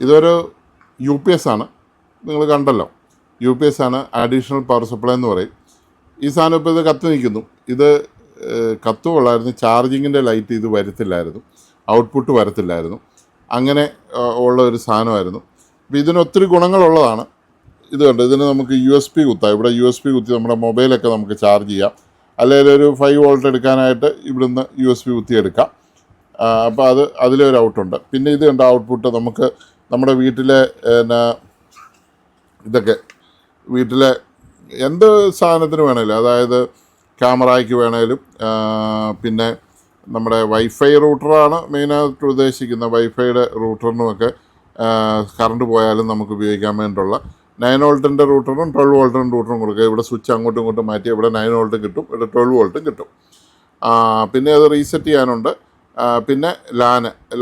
ഇതൊരു U P S ആണ്, നിങ്ങൾ കണ്ടല്ലോ. യു പി എസ് ആണ്, അഡീഷണൽ പവർ സപ്ലൈ എന്ന് പറയും. ഈ സാധനം ഇപ്പോൾ ഇത് കത്തി നിൽക്കുന്നു. ഇത് കത്തുകൊള്ളായിരുന്നു, ചാർജിങ്ങിൻ്റെ ലൈറ്റ് ഇത് വരത്തില്ലായിരുന്നു, ഔട്ട്പുട്ട് വരത്തില്ലായിരുന്നു. അങ്ങനെ ഉള്ള ഒരു സാധനമായിരുന്നു. അപ്പോൾ ഇതിന് ഒത്തിരി ഗുണങ്ങളുള്ളതാണ്. ഇത് കണ്ട് ഇതിന് നമുക്ക് USB കുത്താം. ഇവിടെ USB കുത്തി നമ്മുടെ മൊബൈലൊക്കെ നമുക്ക് ചാർജ് ചെയ്യാം. അല്ലെങ്കിൽ ഒരു 5 വോൾട്ട് എടുക്കാനായിട്ട് ഇവിടുന്ന് USB കുത്തി എടുക്കാം. അപ്പോൾ അതിലൊരു ഔട്ടുണ്ട്. പിന്നെ ഇത് കണ്ട ഔട്ട്പുട്ട് നമുക്ക് നമ്മുടെ വീട്ടിലെ ഇതൊക്കെ വീട്ടിലെ എന്ത് സാധനത്തിന് വേണേലും, അതായത് ക്യാമറയ്ക്ക് വേണേലും, പിന്നെ നമ്മുടെ വൈഫൈ റൂട്ടറാണ് മെയിനായിട്ട് ഉദ്ദേശിക്കുന്നത്. വൈഫൈയുടെ റൂട്ടറിനുമൊക്കെ കറണ്ട് പോയാലും നമുക്ക് ഉപയോഗിക്കാൻ വേണ്ടിയിട്ടുള്ള 9 വോൾട്ടിൻ്റെ റൂട്ടറും 12 വോൾട്ടിൻ്റെ റൂട്ടറും കൊടുക്കുക. ഇവിടെ സ്വിച്ച് അങ്ങോട്ടും ഇങ്ങോട്ടും മാറ്റി ഇവിടെ 9 വോൾട്ട് കിട്ടും, ഇവിടെ 12 വോൾട്ടും കിട്ടും. പിന്നെ അത് റീസെറ്റ് ചെയ്യാനുണ്ട്. പിന്നെ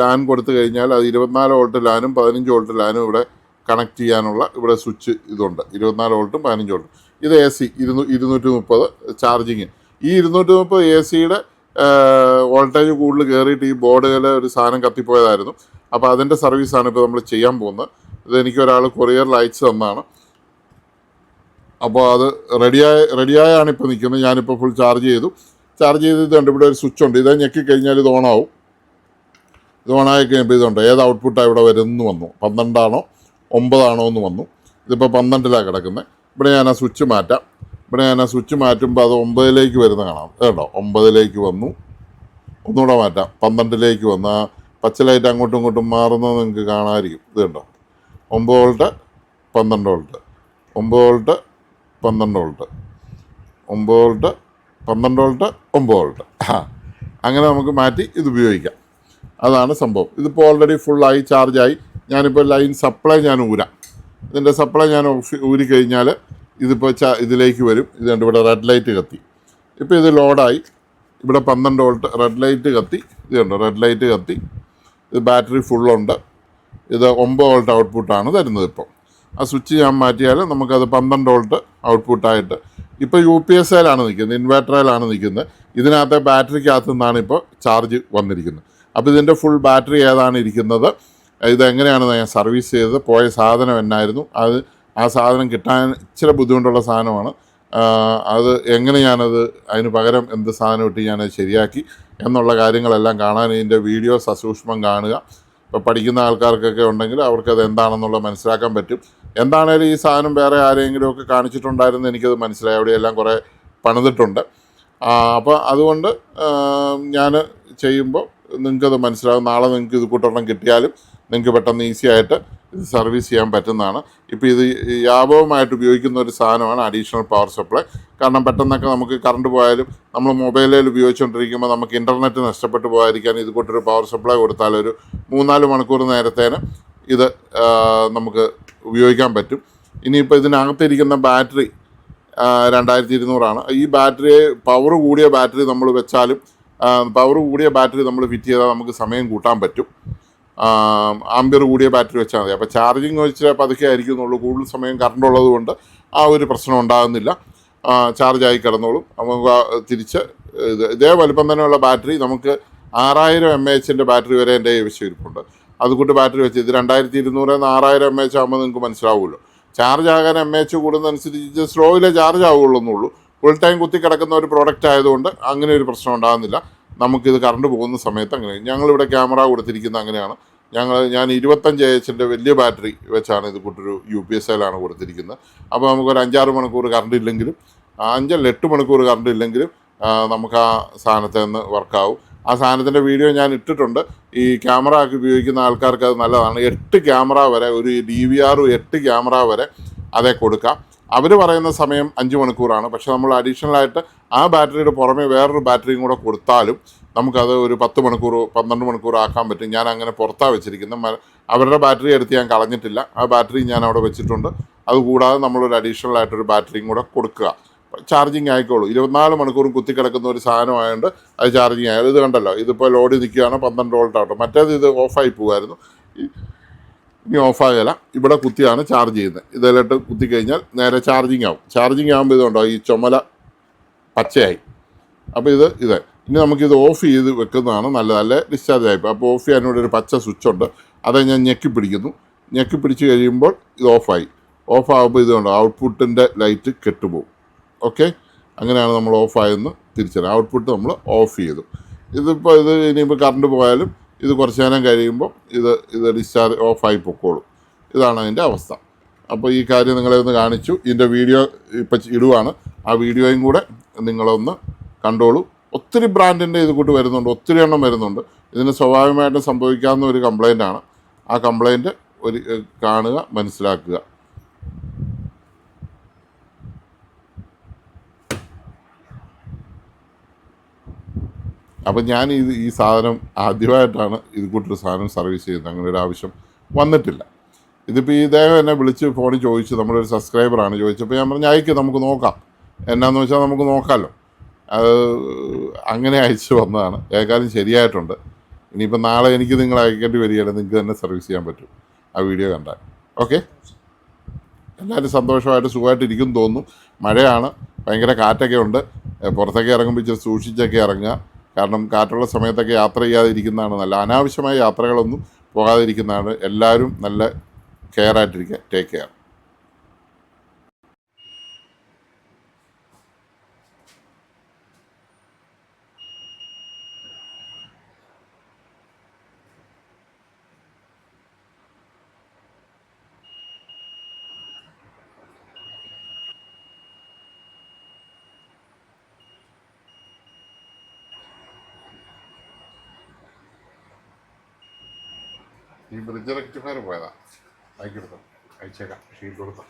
ലാൻ കൊടുത്തു കഴിഞ്ഞാൽ അത് 24 വോൾട്ട് ലാനും 15 വോൾട്ട് ലാനും ഇവിടെ കണക്ട് ചെയ്യാനുള്ള ഇവിടെ സ്വിച്ച് ഇതുണ്ട്. 24 വോൾട്ടും 15 വോൾട്ടും. ഇത് AC 230 ചാർജിങ്. ഈ 230 AC-യുടെ വോൾട്ടേജ് കൂടുതൽ കയറിയിട്ട് ഈ ബോർഡിൽ ഒരു സാധനം കത്തിപ്പോയതായിരുന്നു. അപ്പോൾ അതിൻ്റെ സർവീസാണ് ഇപ്പോൾ നമ്മൾ ചെയ്യാൻ പോകുന്നത്. ഇതെനിക്ക് ഒരാൾ കൊറിയറിൽ അയച്ചു തന്നതാണ്. അപ്പോൾ അത് റെഡിയായാണ് ഇപ്പോൾ നിൽക്കുന്നത്. ഞാനിപ്പോൾ ഫുൾ ചാർജ് ചെയ്തിട്ടുണ്ട്. ഇവിടെ ഒരു സ്വിച്ച് ഉണ്ട്. ഇത് ഞെക്കി കഴിഞ്ഞാൽ ഇത് ഓണാവും. ഇത് ഓണായി കഴിയുമ്പോൾ ഇതുണ്ട്, ഏത് ഔട്ട്പുട്ടാണ് ഇവിടെ വരുന്നു വന്നു, 12 ആണോ 9 ആണോ എന്ന് വന്നു. ഇതിപ്പോൾ 12ലാണ് കിടക്കുന്നത്. ഇവിടെ ഞാൻ ആ സ്വിച്ച് മാറ്റാം. ഇവിടെ ഞാൻ ആ സ്വിച്ച് മാറ്റുമ്പോൾ അത് 9ലേക്ക് വരുന്ന കാണാം. കേട്ടോ, 9ലേക്ക് വന്നു. ഒന്നുകൂടെ മാറ്റാം, 12ലേക്ക് വന്നു. ആ പച്ച ലൈറ്റ് അങ്ങോട്ടും ഇങ്ങോട്ടും മാറുന്നത് നിങ്ങൾക്ക് കാണാമായിരിക്കും. ഇത് കണ്ടോ, 9 volt 12 volt, 9 volt 12 volt, 9 volt 12 volt, 9 volt. അങ്ങനെ നമുക്ക് മാറ്റി ഇത് ഉപയോഗിക്കാം. അതാണ് സംഭവം. ഇതിപ്പോൾ ഓൾറെഡി ഫുള്ളായി ചാർജായി. ഞാനിപ്പോൾ ലൈൻ സപ്ലൈ ഞാൻ ഊരാം. ഇതിൻ്റെ സപ്ലൈ ഞാൻ ഊരിക്കഴിഞ്ഞാൽ ഇതിപ്പോൾ ഇതിലേക്ക് വരും. ഇത് കണ്ട് ഇവിടെ റെഡ് ലൈറ്റ് കത്തി. ഇപ്പോൾ ഇത് ലോഡായി. ഇവിടെ 12 വോൾട്ട് റെഡ് ലൈറ്റ് കത്തി. ഇത് കണ്ടോ, റെഡ് ലൈറ്റ് കത്തി. ഇത് ബാറ്ററി ഫുള്ളുണ്ട്. ഇത് 9 വോൾട്ട് ഔട്ട്പുട്ടാണ് തരുന്നത്. ഇപ്പോൾ ആ സ്വിച്ച് ഞാൻ മാറ്റിയാൽ നമുക്കത് 12 വോൾട്ട് ഔട്ട്പുട്ടായിട്ട് ഇപ്പോൾ UPS-ലാണ് നിൽക്കുന്നത്, ഇൻവേർട്ടറിലാണ് നിൽക്കുന്നത്. ഇതിനകത്തെ ബാറ്ററിക്കകത്തു നിന്നാണ് ഇപ്പോൾ ചാർജ് വന്നിരിക്കുന്നത്. അപ്പോൾ ഇതിൻ്റെ ഫുൾ ബാറ്ററി ഏതാണ് ഇരിക്കുന്നത്, ഇതെങ്ങനെയാണ് ഞാൻ സർവീസ് ചെയ്തത്, പോയ സാധനം എന്നായിരുന്നു, ആ സാധനം കിട്ടാൻ ഇച്ചിരി ബുദ്ധിമുട്ടുള്ള സാധനമാണ്. അത് എങ്ങനെ ഞാനത് അതിന് പകരം എന്ത് സാധനം ഇട്ട് ഞാനത് ശരിയാക്കി എന്നുള്ള കാര്യങ്ങളെല്ലാം കാണാൻ ഇതിൻ്റെ വീഡിയോ സസൂക്ഷ്മം കാണുക. ഇപ്പോൾ പഠിക്കുന്ന ആൾക്കാർക്കൊക്കെ ഉണ്ടെങ്കിൽ അവർക്കത് എന്താണെന്നുള്ളത് മനസ്സിലാക്കാൻ പറ്റും. എന്താണേലും ഈ സാധനം വേറെ ആരെങ്കിലുമൊക്കെ കാണിച്ചിട്ടുണ്ടായിരുന്നു, എനിക്കത് മനസ്സിലായി. അവിടെയെല്ലാം കുറേ പണിതിട്ടുണ്ട്. അപ്പോൾ അതുകൊണ്ട് ഞാൻ ചെയ്യുമ്പോൾ നിങ്ങൾക്കത് മനസ്സിലാകും. നാളെ നിങ്ങൾക്ക് ഇത് കൂട്ടൊരെണ്ണം കിട്ടിയാലും നിങ്ങൾക്ക് പെട്ടെന്ന് ഈസി ആയിട്ട് ഇത് സർവീസ് ചെയ്യാൻ പറ്റുന്നതാണ്. ഇപ്പോൾ ഇത് വ്യാപകമായിട്ട് ഉപയോഗിക്കുന്ന ഒരു സാധനമാണ് അഡീഷണൽ പവർ സപ്ലൈ. കാരണം പെട്ടെന്നൊക്കെ നമുക്ക് കറണ്ട് പോയാലും നമ്മൾ മൊബൈലിൽ ഉപയോഗിച്ചുകൊണ്ടിരിക്കുമ്പോൾ നമുക്ക് ഇൻ്റർനെറ്റ് നഷ്ടപ്പെട്ടു പോകാതിരിക്കാൻ ഇത് കൂട്ടൊരു പവർ സപ്ലൈ കൊടുത്താൽ ഒരു 3-4 മണിക്കൂർ നേരത്തേന് ഇത് നമുക്ക് ഉപയോഗിക്കാൻ പറ്റും. ഇനിയിപ്പോൾ ഇതിനകത്തിരിക്കുന്ന ബാറ്ററി 2200 ഈ ബാറ്ററിയെ പവർ കൂടിയ ബാറ്ററി നമ്മൾ വെച്ചാലും പവർ കൂടിയ ബാറ്ററി നമ്മൾ ഫിറ്റ് ചെയ്താൽ നമുക്ക് സമയം കൂട്ടാൻ പറ്റും. ആംബിയർ കൂടിയ ബാറ്ററി വെച്ചാൽ മതി. അപ്പോൾ ചാർജിങ് വെച്ചാൽ പതുക്കെ ആയിരിക്കുന്നുള്ളൂ. കൂടുതൽ സമയം കറണ്ട് ഉള്ളത് കൊണ്ട് ആ ഒരു പ്രശ്നം ഉണ്ടാകുന്നില്ല. ചാർജായി കിടന്നോളും. നമുക്ക് തിരിച്ച് ഇതേ വലുപ്പം തന്നെയുള്ള ബാറ്ററി നമുക്ക് 6000 mAh ബാറ്ററി വരെ എൻ്റെ കൈവശം ഇരിപ്പുണ്ട്. അതുകൂട്ട് ബാറ്ററി വെച്ച് ഇത് 2200 6000 mAh ആകുമ്പോൾ നിങ്ങൾക്ക് മനസ്സിലാവുമല്ലോ. ചാർജ് ആകാൻ MAH കൂടുന്നതനുസരിച്ച് സ്ലോയിലേ ചാർജ് ആവുകയുള്ളൂ എന്നുള്ളൂ. ഫുൾ ടൈം കുത്തി കിടക്കുന്ന ഒരു പ്രോഡക്റ്റ് ആയതുകൊണ്ട് അങ്ങനെ ഒരു പ്രശ്നം ഉണ്ടാകുന്നില്ല. നമുക്കിത് കറണ്ട് പോകുന്ന സമയത്ത് അങ്ങനെ. ഞങ്ങളിവിടെ ക്യാമറ കൊടുത്തിരിക്കുന്നത് അങ്ങനെയാണ്. ഞാൻ 25Ah വലിയ ബാറ്ററി വെച്ചാണ് ഇത് കൂട്ടൊരു UPS-ലാണ് കൊടുത്തിരിക്കുന്നത്. അപ്പോൾ നമുക്കൊരു 5-6 മണിക്കൂർ കറണ്ട് ഇല്ലെങ്കിലും 5-8 മണിക്കൂർ കറണ്ട് ഇല്ലെങ്കിലും നമുക്ക് ആ സാധനത്തിൽ നിന്ന് വർക്കാവും. ആ സാധനത്തിൻ്റെ വീഡിയോ ഞാൻ ഇട്ടിട്ടുണ്ട്. ഈ ക്യാമറ ഒക്കെ ഉപയോഗിക്കുന്ന ആൾക്കാർക്ക് അത് നല്ലതാണ്. 8 ക്യാമറ വരെ, ഒരു DVR 8 ക്യാമറ വരെ അതേ കൊടുക്കാം. അവർ പറയുന്ന സമയം 5 മണിക്കൂറാണ്. പക്ഷേ നമ്മൾ അഡീഷണലായിട്ട് ആ ബാറ്ററിയുടെ പുറമെ വേറൊരു ബാറ്ററിയും കൂടെ കൊടുത്താലും നമുക്കത് ഒരു 10 മണിക്കൂർ 12 മണിക്കൂർ ആക്കാൻ പറ്റും. ഞാൻ അങ്ങനെ പുറത്താണ് വെച്ചിരിക്കുന്നത്. അവരുടെ ബാറ്ററി എടുത്ത് ഞാൻ കളഞ്ഞിട്ടില്ല. ആ ബാറ്ററി ഞാൻ അവിടെ വെച്ചിട്ടുണ്ട്. അതുകൂടാതെ നമ്മളൊരു അഡീഷണലായിട്ടൊരു ബാറ്ററിയും കൂടെ കൊടുക്കുക. ചാർജിങ് ആയിക്കോളൂ. 24 മണിക്കൂറും കുത്തിക്കിടക്കുന്ന ഒരു സാധനമായതുകൊണ്ട് അത് ചാർജിങ് ആയാലും. ഇത് കണ്ടല്ലോ, ഇതിപ്പോൾ ലോഡ് നിൽക്കുകയാണ്, 12 വോൾട്ട് ആവട്ടെ. മറ്റേത് ഇത് ഓഫായി പോകുമായിരുന്നു. ഇനി ഓഫാകല. ഇവിടെ കുത്തിയാണ് ചാർജ് ചെയ്യുന്നത്. ഇതിലോട്ട് കുത്തിക്കഴിഞ്ഞാൽ നേരെ ചാർജിങ് ആവും. ചാർജിങ് ആകുമ്പോൾ ഇതുണ്ടോ, ഈ ചുമല പച്ചയായി. അപ്പോൾ ഇത് ഇനി നമുക്കിത് ഓഫ് ചെയ്ത് വെക്കുന്നതാണ് നല്ലത്. അല്ലെ ഡിസ്ചാർജ് ആയിപ്പോൾ. അപ്പോൾ ഓഫ് ചെയ്യാനോട് ഒരു പച്ച സ്വിച്ച് ഉണ്ട്. അത് ഞാൻ ഞെക്കി പിടിക്കുന്നു. ഞെക്കി പിടിച്ച് കഴിയുമ്പോൾ ഇത് ഓഫായി. ഓഫാകുമ്പോൾ ഇത് കണ്ടോ ഔട്ട്പുട്ടിൻ്റെ ലൈറ്റ് കെട്ടുപോകും. ഓക്കെ, അങ്ങനെയാണ് നമ്മൾ ഓഫായെന്ന് തിരിച്ചറിയാം. ഔട്ട്പുട്ട് നമ്മൾ ഓഫ് ചെയ്തു. ഇതിപ്പോൾ ഇനിയിപ്പോൾ കറണ്ട് പോയാലും ഇത് കുറച്ച് നേരം കഴിയുമ്പോൾ ഇത് ഡിസ്ചാർജ് ഓഫായി പൊക്കോളും. ഇതാണ് അതിൻ്റെ അവസ്ഥ. അപ്പോൾ ഈ കാര്യം നിങ്ങളെ ഒന്ന് കാണിച്ചു. ഇതിൻ്റെ വീഡിയോ ഇപ്പം ഇടുവാണ്. ആ വീഡിയോയും കൂടെ നിങ്ങളൊന്ന് കണ്ടോളൂ. ഒത്തിരി ബ്രാൻഡിൻ്റെ ഇത് കൂട്ട് വരുന്നുണ്ട്, ഒത്തിരി എണ്ണം വരുന്നുണ്ട്. ഇതിന് സ്വാഭാവികമായിട്ടും സംഭവിക്കാവുന്ന ഒരു കംപ്ലൈൻ്റാണ്. ആ കംപ്ലൈൻറ്റ് കാണുക, മനസ്സിലാക്കുക. അപ്പം ഞാൻ ഈ സാധനം ആദ്യമായിട്ടാണ് ഇത് കൂട്ടൊരു സാധനം സർവീസ് ചെയ്യുന്നത്. അങ്ങനെ ഒരു ആവശ്യം വന്നിട്ടില്ല. ഇതിപ്പോൾ ഇദ്ദേഹം എന്നെ വിളിച്ച് ഫോണിൽ ചോദിച്ചു, നമ്മളൊരു സബ്സ്ക്രൈബറാണ് ചോദിച്ചപ്പോൾ ഞാൻ പറഞ്ഞു അയക്ക്, നമുക്ക് നോക്കാം. എന്നാന്ന് വെച്ചാൽ നമുക്ക് നോക്കാമല്ലോ. അത് അങ്ങനെ അയച്ചു വന്നതാണ്. ഏതായാലും ശരിയായിട്ടുണ്ട്. ഇനിയിപ്പോൾ നാളെ എനിക്ക് നിങ്ങൾ അയക്കേണ്ടി വരികയാണ്, നിങ്ങൾക്ക് തന്നെ സർവീസ് ചെയ്യാൻ പറ്റും ആ വീഡിയോ കണ്ടാൽ. ഓക്കെ, എല്ലാവരും സന്തോഷമായിട്ട് സുഖമായിട്ട് ഇരിക്കും തോന്നുന്നു. മഴയാണ്, ഭയങ്കര കാറ്റൊക്കെ ഉണ്ട്. പുറത്തൊക്കെ ഇറങ്ങുമ്പോൾ ഇച്ചിരി സൂക്ഷിച്ചൊക്കെ ഇറങ്ങുക. കാരണം കാറ്റുള്ള സമയത്തൊക്കെ യാത്ര ചെയ്യാതിരിക്കുന്നതാണ് നല്ല. അനാവശ്യമായ യാത്രകളൊന്നും പോകാതിരിക്കുന്നതാണ്. എല്ലാവരും നല്ല കെയർ ആയിട്ടിരിക്കുക. Take care. ഈ ബ്രിഡ്ജ് റെക്ടിഫയർ പോയതാ, അയക്കെടുത്തോ, അയച്ചേക്കാം, ഷീറ്റ് കൊടുത്തോ.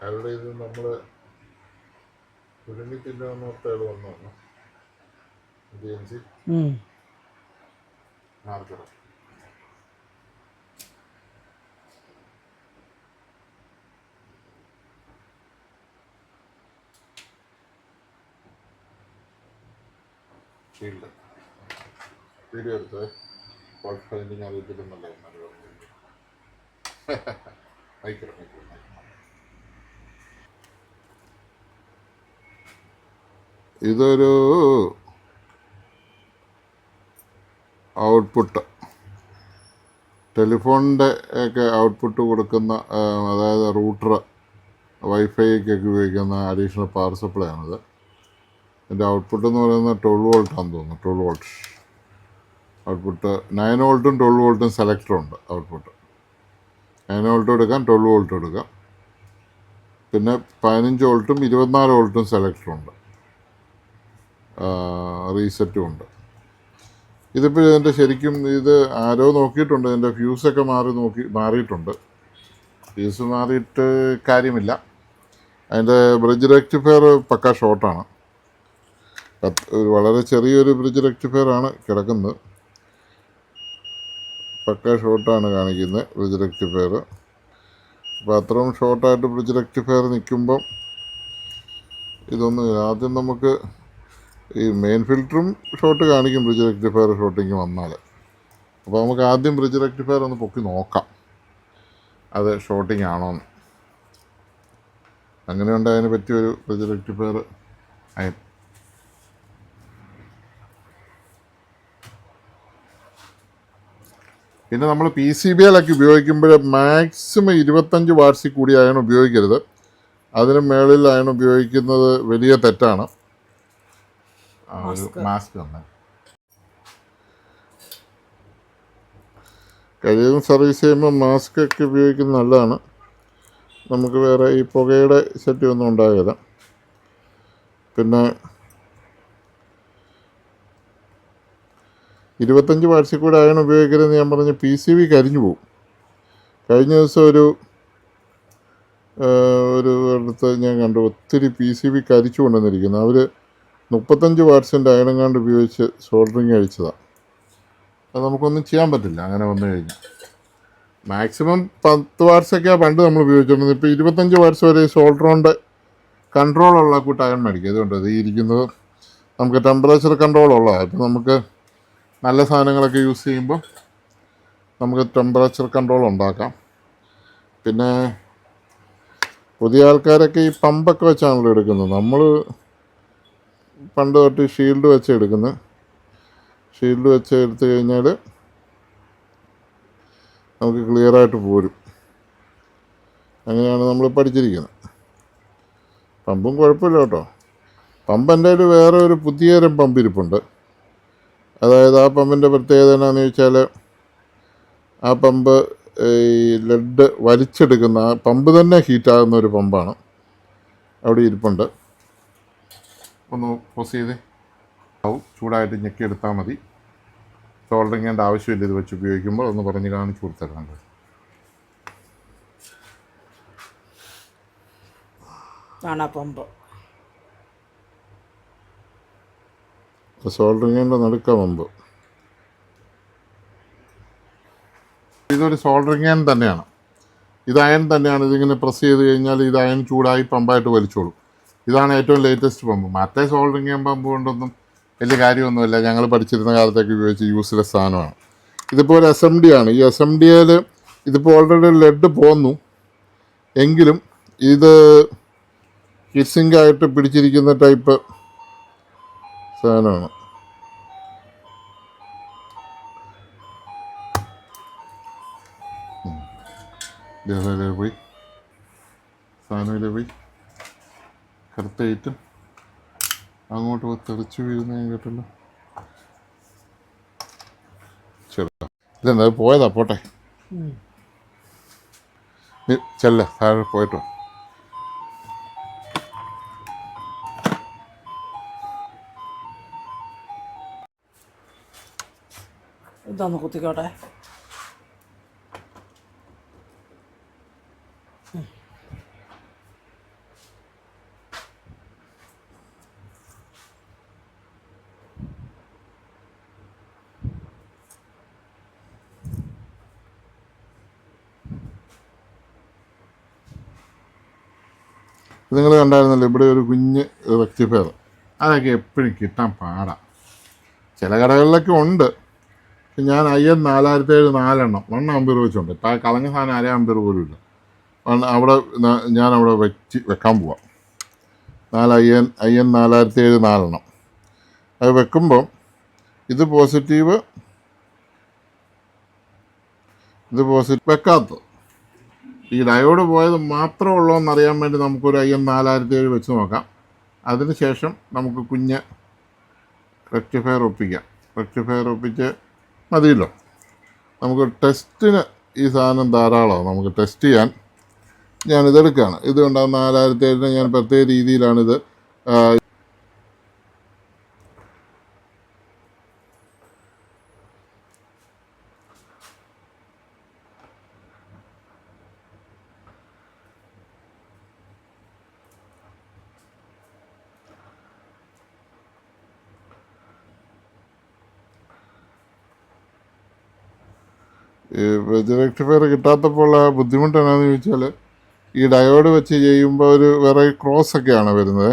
അവരുടെ ഇത് നമ്മൾ ഒരുമിച്ചില്ല എന്നോർത്തേട് വന്നു ജെൻസി മാർക്കറ. ഷീൽഡ് വീഡിയോ എടുത്തേ. ഫോൾട്ട് ഫൈൻഡിങ് അറിയത്തില്ലെന്നല്ലേ അയക്കണം. ഇതൊരു ഔട്ട്പുട്ട്, ടെലിഫോണിൻ്റെ ഒക്കെ ഔട്ട്പുട്ട് കൊടുക്കുന്ന, അതായത് റൂട്ടർ വൈഫൈക്കൊക്കെ ഉപയോഗിക്കുന്ന അഡീഷണൽ പവർ സപ്ലൈ ആണിത്. ഇതിൻ്റെ ഔട്ട്പുട്ട് എന്ന് പറയുന്നത് 12 വോൾട്ടാണെന്ന് തോന്നുന്നു. 12 വോൾട്ട് ഔട്ട്പുട്ട്. 9 വോൾട്ടും 12 വോൾട്ടും സെലക്ടറുണ്ട്. ഔട്ട്പുട്ട് 9 വോൾട്ടും എടുക്കാം, 12 വോൾട്ടും എടുക്കാം. പിന്നെ 15 വോൾട്ടും 24 വോൾട്ടും സെലക്ടറുണ്ട്. റീസെറ്റും ഉണ്ട്. ഇതിപ്പോൾ ഇതിൻ്റെ ശരിക്കും ഇത് ആരോ നോക്കിയിട്ടുണ്ട്. ഇതിൻ്റെ ഫ്യൂസൊക്കെ മാറിയിട്ടുണ്ട്. ഫ്യൂസ് മാറിയിട്ട് കാര്യമില്ല. അതിൻ്റെ ബ്രിഡ്ജ് റെക്ടിഫയർ പക്ക ഷോർട്ടാണ്. വളരെ ചെറിയൊരു ബ്രിഡ്ജ് റെക്ടിഫയർ ആണ് കിടക്കുന്നത്. പക്ക ഷോർട്ടാണ് കാണിക്കുന്നത് ബ്രിഡ്ജ് റെക്ടിഫയർ. അപ്പോൾ അത്രയും ഷോർട്ടായിട്ട് ബ്രിഡ്ജ് റെക്ടിഫയർ നിൽക്കുമ്പം ഇതൊന്നും ആദ്യം നമുക്ക് ഈ മെയിൻ ഫിൽറ്ററും ഷോർട്ട് കാണിക്കും ബ്രിഡ്ജ് റെക്ടിഫയർ ഷോർട്ടിങ് വന്നാൽ. അപ്പോൾ നമുക്ക് ആദ്യം ബ്രിഡ്ജ് റെക്ടിഫയർ ഒന്ന് പൊക്കി നോക്കാം അത് ഷോർട്ടിങ് ആണോന്ന്. അങ്ങനെയുണ്ട് അതിന് പറ്റിയൊരു ബ്രിഡ്ജ് റെക്ടിഫയർ. പിന്നെ നമ്മൾ PCBയിലൊക്കെ ഉപയോഗിക്കുമ്പോൾ മാക്സിമം 25 വാട്ട്സിൽ കൂടി അയൺ ഉപയോഗിക്കരുത്. അതിന് മേളിൽ അയൺ ഉപയോഗിക്കുന്നത് വലിയ തെറ്റാണ്. ഒരു മാസ്ക് തന്നെ കഴിയും സർവീസ് ചെയ്യുമ്പോൾ മാസ്ക് ഒക്കെ ഉപയോഗിക്കുന്നത് നല്ലതാണ്. നമുക്ക് വേറെ ഈ പുകയുടെ സെറ്റ് ഒന്നും ഉണ്ടാകില്ല. പിന്നെ 25 വാട്ട്സിൽ കൂടെ അയൺ ഉപയോഗിക്കരുതെന്ന് ഞാൻ പറഞ്ഞ് PCB കരിഞ്ഞു പോകും. കഴിഞ്ഞ ദിവസം ഒരു അടുത്ത് ഞാൻ കണ്ടു ഒത്തിരി PCB കരിച്ചു കൊണ്ടുവന്നിരിക്കുന്നു. അവർ 35 വാട്ട്സിൻ്റെ അയണെങ്ങാണ്ട് ഉപയോഗിച്ച് സോൾഡറിങ് അഴിച്ചതാണ്. അത് നമുക്കൊന്നും ചെയ്യാൻ പറ്റില്ല അങ്ങനെ വന്നു കഴിഞ്ഞാൽ. മാക്സിമം 10 വാട്ട്സൊക്കെയാണ് പണ്ട് നമ്മൾ ഉപയോഗിച്ചുകൊണ്ടിരുന്നത്. ഇപ്പോൾ 25 വാട്ട്സ് വരെ സോൾഡറിൻ്റെ കൺട്രോളുള്ള കൂട്ട് അയൺ മേടിക്കും. അതുകൊണ്ട് ഇത് ഇരിക്കുന്നത് നമുക്ക് ടെമ്പറേച്ചർ കൺട്രോളുള്ളതാണ്. ഇപ്പോൾ നമുക്ക് നല്ല സാധനങ്ങളൊക്കെ യൂസ് ചെയ്യുമ്പോൾ നമുക്ക് ടെമ്പറേച്ചർ കൺട്രോൾ ഉണ്ടാക്കാം. പിന്നെ പുതിയ ആൾക്കാരൊക്കെ ഈ പമ്പൊക്കെ വെച്ചാണല്ലോ എടുക്കുന്നത്. നമ്മൾ പണ്ട് തൊട്ട് ഷീൽഡ് വെച്ച് എടുക്കുന്നത്. ഷീൽഡ് വെച്ച് എടുത്തു കഴിഞ്ഞാൽ നമുക്ക് ക്ലിയറായിട്ട് പോരും. അങ്ങനെയാണ് നമ്മൾ പഠിച്ചിരിക്കുന്നത്. പമ്പും കുഴപ്പമില്ല കേട്ടോ. പമ്പ് എൻ്റെ കയ്യിൽ വേറെ ഒരു പുതിയ തരം പമ്പ് ഇരിപ്പുണ്ട്. അതായത് ആ പമ്പിൻ്റെ പ്രത്യേകത എന്നാന്ന് ചോദിച്ചാൽ ആ പമ്പ് ഈ ലെഡ് വലിച്ചെടുക്കുന്ന, ആ പമ്പ് തന്നെ ഹീറ്റാകുന്ന ഒരു പമ്പാണ്. അവിടെ ഇരിപ്പുണ്ട്. ഒന്ന് പോസ് ചെയ്തേ. ചൂടായിട്ട് ഞെക്കിയെടുത്താൽ മതി. സോൾഡറിങ് ചെയ്യേണ്ട ആവശ്യമില്ല ഇത് വെച്ച് ഉപയോഗിക്കുമ്പോൾ. ഒന്ന് പറഞ്ഞ് കാണിച്ചു കൊടുത്തരാണ്ട്. പമ്പ് സോൾഡറിങ്ങിൻ്റെ നടുക്ക പമ്പ്. ഇതൊരു സോൾഡറിങ് അയൺ തന്നെയാണ്. ഇത് അയൺ തന്നെയാണ്. ഇതിങ്ങനെ പ്രസ് ചെയ്ത് കഴിഞ്ഞാൽ ഇത് അയൺ ചൂടായി പമ്പായിട്ട് വലിച്ചോളും. ഇതാണ് ഏറ്റവും ലേറ്റസ്റ്റ് പമ്പ്. മറ്റേ സോൾഡറിങ് ചെയ്യാൻ പമ്പ് കൊണ്ടൊന്നും വലിയ കാര്യമൊന്നുമില്ല. ഞങ്ങൾ പഠിച്ചിരുന്ന കാലത്തേക്ക് ഉപയോഗിച്ച് യൂസ്ലെസ് സാധനമാണ്. ഇതിപ്പോൾ ഒരു SMD ആണ്. ഈ SMDയിൽ ഇതിപ്പോൾ ഓൾറെഡി ലെഡ് പോന്നു എങ്കിലും ഇത് കിസ്സിങ്കായിട്ട് പിടിച്ചിരിക്കുന്ന ടൈപ്പ് സാധനമാണ്. പോയി സാധനമില്ല പോയി കറുത്തയിട്ടും അങ്ങോട്ട് തെറിച്ച് വീഴുന്ന കേട്ടല്ലോ. ചെറുതാ ഇതെന്താ പോയതാ. പോട്ടെ, ചെല്ല താഴെ പോയിട്ടോ. ഇതൊന്ന് കുത്തിക്കോട്ടെ. നിങ്ങൾ കണ്ടായിരുന്നല്ലോ ഇവിടെ ഒരു കുഞ്ഞ് റെക്ടിഫയർ. അതൊക്കെ എപ്പോഴും കിട്ടാൻ പാടാം. ചില കടകളിലൊക്കെ ഉണ്ട്. പക്ഷെ ഞാൻ IN 4007 4 1 ആമ്പീർ വെച്ചുണ്ട്. ഇപ്പം കളഞ്ഞ സാധനം 1.5 ആമ്പീർ പോലും ഇല്ല. അവിടെ ഞാനവിടെ വെക്കാൻ പോവാം. IN 4007 4. അത് വെക്കുമ്പം ഇത് പോസിറ്റീവ്, ഇത് പോസിറ്റീവ് വെക്കാത്തത്. ഈ ഡയോഡ് പോയത് മാത്രമേ ഉള്ളൂ എന്നറിയാൻ വേണ്ടി നമുക്കൊരു IN 4007 വെച്ച് നോക്കാം. അതിനുശേഷം നമുക്ക് കുഞ്ഞ് റെക്ടിഫയർ ഒപ്പിക്കാം. റെക്ടിഫയർ ഒപ്പിച്ച് മതിയല്ലോ. നമുക്ക് ടെസ്റ്റിന് ഈ സാധനം ധാരാളമാണ്. നമുക്ക് ടെസ്റ്റ് ചെയ്യാൻ ഞാനിതെടുക്കുകയാണ്. ഇതുകൊണ്ടാണ് 4007 ഞാൻ പ്രത്യേക രീതിയിലാണിത് റെക്ടിഫയർ കിട്ടാത്തപ്പോൾ ആ ബുദ്ധിമുട്ട് എന്നാന്ന് ചോദിച്ചാൽ ഈ ഡയോഡ് വെച്ച് ചെയ്യുമ്പോൾ ഒരു വേറെ ക്രോസൊക്കെയാണ് വരുന്നത്.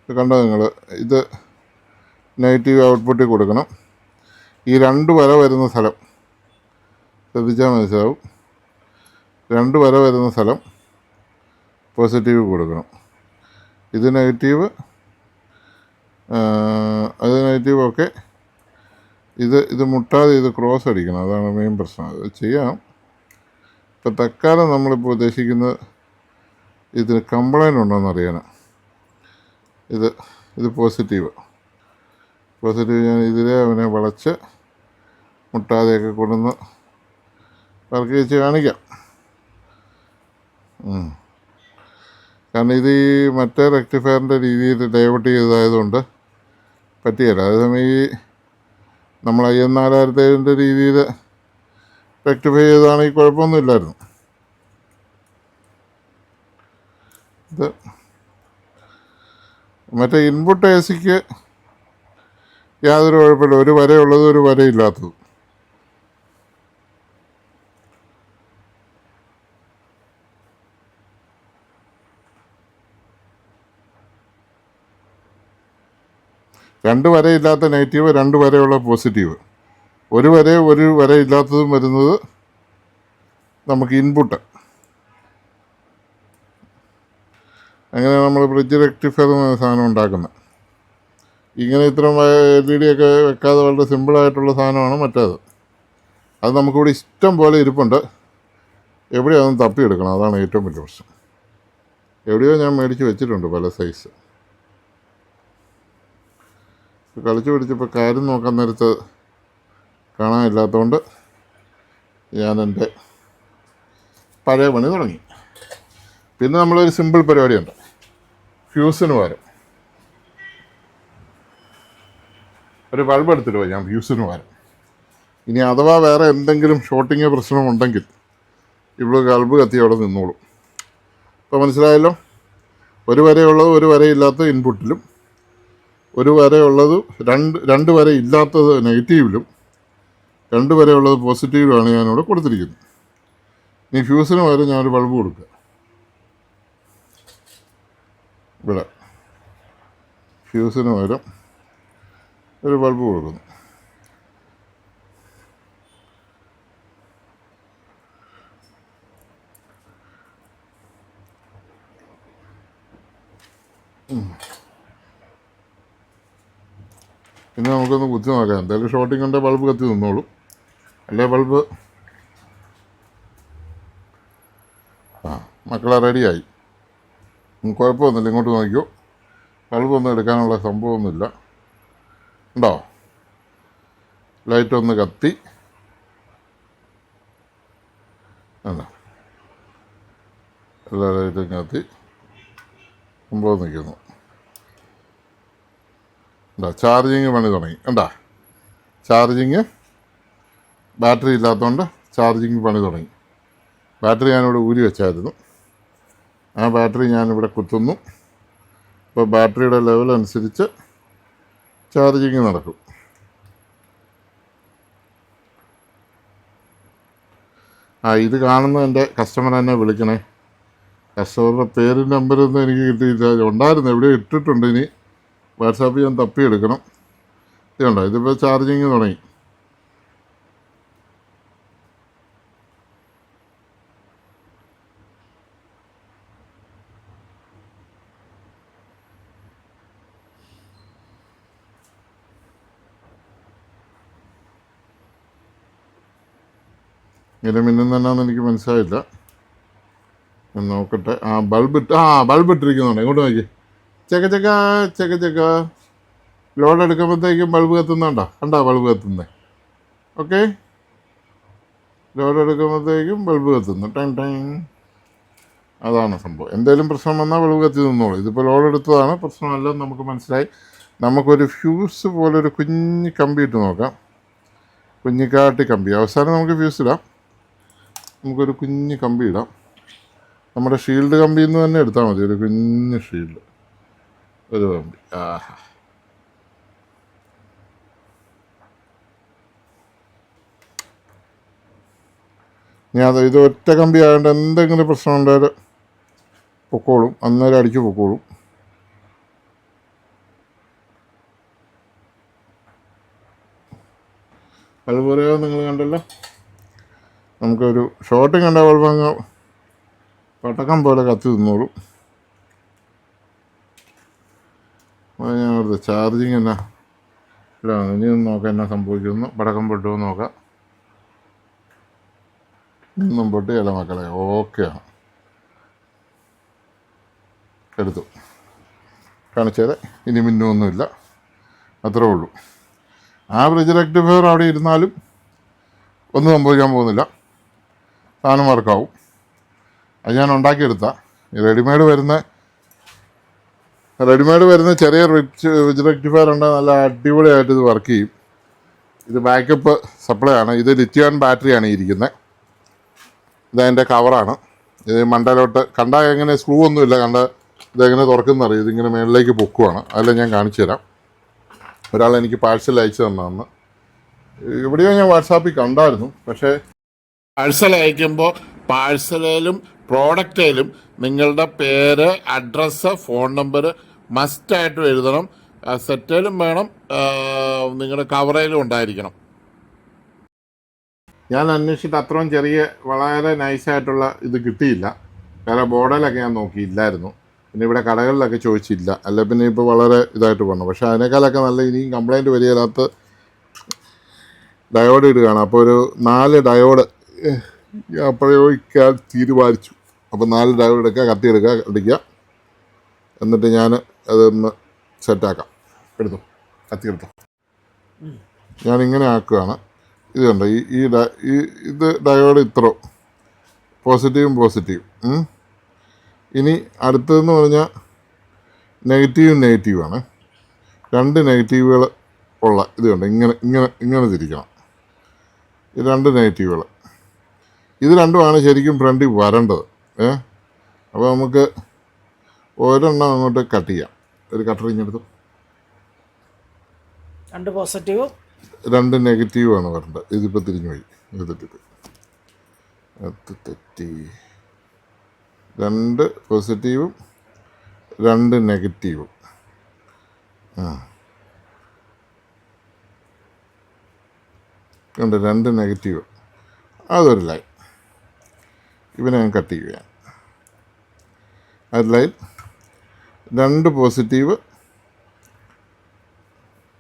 കണ്ടോ നിങ്ങൾ, ഇത് നെഗറ്റീവ് ഔട്ട്പുട്ടിൽ കൊടുക്കണം. ഈ 2 വര വരുന്ന സ്ഥലം ശ്രദ്ധിച്ചാൽ മനസ്സിലാവും. 2 വര വരുന്ന സ്ഥലം പോസിറ്റീവ് കൊടുക്കണം. ഇത് നെഗറ്റീവ്, അത് നെഗറ്റീവ്. ഓക്കെ, ഇത് മുട്ടാതെ ഇത് ക്രോസ് അടിക്കണം. അതാണ് മെയിൻ പ്രശ്നം. അത് ചെയ്യാം. ഇപ്പം തൽക്കാലം നമ്മളിപ്പോൾ ഉദ്ദേശിക്കുന്നത് ഇതിന് കംപ്ലൈൻറ്റ് ഉണ്ടോയെന്ന് അറിയാനാണ്. ഇത് പോസിറ്റീവ് ഞാൻ ഇതിലെ അവനെ വളച്ച് മുട്ടാതെയൊക്കെ കൊണ്ടുവന്ന് വർക്ക് വെച്ച് കാണിക്കാം. കാരണം ഇത് ഈ മറ്റേ റെക്ടിഫയറിൻ്റെ രീതിയിൽ ഡൈവേർട്ട് ചെയ്തതായതുകൊണ്ട് പറ്റിയല്ല. അതേസമയം ഈ നമ്മൾ IN 4007 രീതിയിൽ റെക്ടിഫൈ ചെയ്തതാണെങ്കിൽ കുഴപ്പമൊന്നുമില്ലായിരുന്നു. ഇത് മറ്റേ ഇൻപുട്ട് AC-ക്ക് യാതൊരു കുഴപ്പമില്ല. ഒരു വരയുള്ളത് ഒരു വരയില്ലാത്തത്. രണ്ട് വരയില്ലാത്ത നെഗറ്റീവ്, 2 വരയുള്ള പോസിറ്റീവ്. ഒരു വരയില്ലാത്തതും വരുന്നത് നമുക്ക് ഇൻപുട്ട്. അങ്ങനെയാണ് നമ്മൾ ബ്രിഡ്ജ് റെക്ടിഫയർ എന്ന സാധനം ഉണ്ടാക്കുന്നത്. ഇങ്ങനെ ഇത്രയും LED ഒക്കെ വെക്കാതെ വളരെ സിമ്പിളായിട്ടുള്ള സാധനമാണ് മറ്റേത്. അത് നമുക്കിവിടെ ഇഷ്ടം പോലെ ഇരിപ്പുണ്ട്. എവിടെയോ അതൊന്ന് തപ്പിയെടുക്കണം, അതാണ് ഏറ്റവും വലിയ പ്രശ്നം. എവിടെയോ ഞാൻ മേടിച്ച് വെച്ചിട്ടുണ്ട് പല സൈസ്. കളിച്ച് പിടിച്ചപ്പോൾ കാര്യം നോക്കാൻ നേരത്ത് കാണാനില്ലാത്തതുകൊണ്ട് ഞാൻ എൻ്റെ പഴയ പണി തുടങ്ങി. പിന്നെ നമ്മളൊരു സിമ്പിൾ പരിപാടിയുണ്ട്. ഫ്യൂസിന് പകരം ഒരു ബൾബ് എടുത്തിട്ട് പോയി ഞാൻ ഫ്യൂസിന് പകരം. ഇനി അഥവാ വേറെ എന്തെങ്കിലും ഷോർട്ടിങ് പ്രശ്നമുണ്ടെങ്കിൽ ഇവിടെ ബൾബ് കത്തി അവിടെ നിന്നോളും. ഇപ്പോൾ മനസ്സിലായല്ലോ. ഒരു വരയുള്ളത് ഒരു വരയില്ലാത്ത ഇൻപുട്ടിലും, ഒരു വരയുള്ളത് രണ്ട് വര ഇല്ലാത്തത് നെഗറ്റീവിലും, 2 വരയുള്ളത് പോസിറ്റീവിലുമാണ് ഞാനിവിടെ കൊടുത്തിരിക്കുന്നത്. ഇനി ഫ്യൂസിന് പകരം ഞാനൊരു ബൾബ് കൊടുക്കുക. ഇവിടെ ഫ്യൂസിന് പകരം ഒരു ബൾബ് കൊടുക്കുന്നു. പിന്നെ നമുക്കൊന്ന് കുത്തി നോക്കാം. എന്തായാലും ഷോർട്ടിങ് കൊണ്ട് ബൾബ് കത്തി നിന്നോളും. അല്ലേ ബൾബ് മക്കളെ റെഡിയായി. കുഴപ്പമൊന്നുമില്ല. ഇങ്ങോട്ട് നോക്കിയോ, ബൾബൊന്നും എടുക്കാനുള്ള സംഭവമൊന്നുമില്ല. ഉണ്ടോ? ലൈറ്റൊന്ന് കത്തി. അല്ല, എല്ലാ ലൈറ്റും കത്തി സംഭവം നിൽക്കുന്നു. എന്താ ചാർജിങ് പണി തുടങ്ങി. കണ്ടാ, ചാർജിങ് ബാറ്ററി ഇല്ലാത്തതുകൊണ്ട് ചാർജിങ് പണി തുടങ്ങി. ബാറ്ററി ഞാനിവിടെ ഊരി വെച്ചായിരുന്നു. ആ ബാറ്ററി ഞാനിവിടെ കുത്തുന്നു. അപ്പോൾ ബാറ്ററിയുടെ ലെവൽ അനുസരിച്ച് ചാർജിങ് നടക്കും. ഇത് കാണുന്ന എൻ്റെ കസ്റ്റമർ എന്നെ വിളിക്കണേ. കസ്റ്റമറുടെ പേരും നമ്പരൊന്നും എനിക്ക് കിട്ടിയില്ല. ഉണ്ടായിരുന്നു, എവിടെ ഇട്ടിട്ടുണ്ട്. ഇനി വാട്സാപ്പിൽ ഞാൻ തപ്പിയെടുക്കണം. ഇതുണ്ടോ, ഇതിപ്പോൾ ചാർജിങ് തുടങ്ങി. ഇങ്ങനെ മിന്നുന്നതെന്നാന്ന് എനിക്ക് മനസ്സിലായില്ല. ഞാൻ നോക്കട്ടെ. ബൾബ് ഇട്ടിരിക്കുന്നുണ്ട്. ഇങ്ങോട്ട് നോക്കി. ചെക്ക ലോഡ് എടുക്കുമ്പോഴത്തേക്കും ബൾബ് കത്തുന്നുണ്ടോ? കണ്ടോ ബൾബ് കത്തുന്നത്? ഓക്കെ, ലോഡ് എടുക്കുമ്പോഴത്തേക്കും ബൾബ് കത്തുന്നു. ടൈം. അതാണ് സംഭവം. എന്തെങ്കിലും പ്രശ്നം വന്നാൽ ബൾബ് കത്തി നിന്നോളൂ. ഇതിപ്പോൾ ലോഡ് എടുത്തതാണ്, പ്രശ്നമല്ലെന്ന് നമുക്ക് മനസ്സിലായി. നമുക്കൊരു ഫ്യൂസ് പോലൊരു കുഞ്ഞ് കമ്പി ഇട്ട് നോക്കാം. കുഞ്ഞിക്കാട്ടി കമ്പി. അവസാനം നമുക്ക് ഫ്യൂസ് ഇടാം. നമുക്കൊരു കുഞ്ഞ് കമ്പി ഇടാം. നമ്മുടെ ഷീൽഡ് കമ്പിയിൽ നിന്ന് തന്നെ എടുത്താൽ മതി. ഒരു കുഞ്ഞ് ഷീൽഡ്, ഒരു കമ്പി. ഞാൻ ഇത് ഒറ്റ കമ്പി ആയതുകൊണ്ട് എന്തെങ്കിലും പ്രശ്നം ഉണ്ടായാൽ പൊക്കോളും. അന്നേരം അടിച്ച് പൊക്കോളും. അതുപോലെ നിങ്ങൾ കണ്ടല്ലോ, നമുക്കൊരു ഷോർട്ടും കണ്ട ബൾബ് അങ്ങ് പടക്കം പോലെ കത്തി നിന്നോളും. ഞാൻ അവിടുത്തെ ചാർജിങ് എന്നാ ഇതാണ്. ഇനി ഒന്ന് നോക്കാം എന്നാ സംഭവിക്കുന്നു. പടക്കം പൊട്ടുമോ നോക്കാം. ഇന്നും പൊട്ടിയല്ല മക്കളെ. ഓക്കെയാണ്. എടുത്തു കാണിച്ചത്. ഇനി മിന്നൊന്നുമില്ല, അത്രേ ഉള്ളൂ. ആ ബ്രിഡ്ജ് റെക്ടിഫയർ അവിടെ ഇരുന്നാലും ഒന്നും സംഭവിക്കാൻ പോകുന്നില്ല. സാധനം വർക്കാവും. അത് ഞാൻ ഉണ്ടാക്കിയെടുത്ത റെഡിമെയ്ഡ് വരുന്ന ചെറിയ ബ്രിഡ്ജ് റെക്ടിഫയർ ഉണ്ട്. നല്ല അടിപൊളിയായിട്ട് ഇത് വർക്ക് ചെയ്യും. ഇത് ബാക്കപ്പ് സപ്ലൈ ആണ്. ഇത് ലിഥിയം ബാറ്ററിയാണ് ഇരിക്കുന്നത്. ഇതതിൻ്റെ കവറാണ്. ഇത് മണ്ടയിലോട്ട് കണ്ടാൽ എങ്ങനെ സ്ക്രൂ ഒന്നുമില്ല. ഇതെങ്ങനെ തുറക്കുന്നറിയും. ഇതിങ്ങനെ മേളിലേക്ക് പൊക്കുവാണ്. അതെല്ലാം ഞാൻ കാണിച്ചു തരാം. ഒരാൾ എനിക്ക് പാഴ്സൽ അയച്ചു തന്നതെന്ന് എവിടെയോ ഞാൻ വാട്സാപ്പിൽ കണ്ടായിരുന്നു. പക്ഷേ പാഴ്സൽ അയക്കുമ്പോൾ പാഴ്സലിലും പ്രോഡക്റ്റിലും നിങ്ങളുടെ പേര്, അഡ്രസ്സ്, ഫോൺ നമ്പർ മസ്റ്റായിട്ടും എഴുതണം. സെറ്റയിലും വേണം, നിങ്ങളുടെ കവറയിലും ഉണ്ടായിരിക്കണം. ഞാൻ അന്വേഷിച്ചിട്ട് അത്രയും ചെറിയ വളരെ നൈസായിട്ടുള്ള ഇത് കിട്ടിയില്ല. വേറെ ബോർഡിലൊക്കെ ഞാൻ നോക്കിയില്ലായിരുന്നു. പിന്നെ ഇവിടെ കടകളിലൊക്കെ ചോദിച്ചില്ല, അല്ല പിന്നെ ഇപ്പോൾ വളരെ ഇതായിട്ട് പോകണം. പക്ഷേ അതിനേക്കാളൊക്കെ നല്ല ഇനിയും കംപ്ലൈൻറ്റ് വരികയില്ലാത്ത ഡയോഡ് ഇടുകയാണ്. അപ്പോൾ ഒരു 4 ഡയോഡ് ഞാൻ പ്രയോഗിക്കാൻ തീരുമാനിച്ചു. അപ്പോൾ 4 ഡയോഡ് എടുക്കുക, കത്തി എടുക്കുക, അടിക്കുക. എന്നിട്ട് ഞാൻ അതൊന്ന് സെറ്റാക്കാം. എടുത്തു, കത്തി എടുത്തു. ഞാനിങ്ങനെ ആക്കുകയാണ്. ഇത് കണ്ടോ, ഇത് ഡയോഡ് ഇത്ര പോസിറ്റീവും. ഇനി അടുത്തതെന്ന് പറഞ്ഞാൽ നെഗറ്റീവാണ്. 2 നെഗറ്റീവുകൾ ഉള്ള ഇത് കണ്ടോ, ഇങ്ങനെ തിരിക്കണം. ഈ 2 നെഗറ്റീവുകൾ, ഇത് രണ്ടുമാണ് ശരിക്കും ഫ്രണ്ടിൽ വരേണ്ടത്. അപ്പോൾ നമുക്ക് ഒരെണ്ണം അങ്ങോട്ട് കട്ട് ചെയ്യാം. ഒരു കട്ടറിങ്ങെടുത്തു. 2 പോസിറ്റീവും 2 നെഗറ്റീവാണ് വരേണ്ടത്. ഇതിപ്പോൾ തിരിഞ്ഞു പോയി, ഇത് തെറ്റി. 2 പോസിറ്റീവും 2 നെഗറ്റീവും. ഉണ്ട് 2 നെഗറ്റീവ്. അതൊരു ലൈൻ, ഇവനെ ഞാൻ കട്ട് ചെയ്യുകയാണ്. അത് ലൈൻ 2 പോസിറ്റീവ്,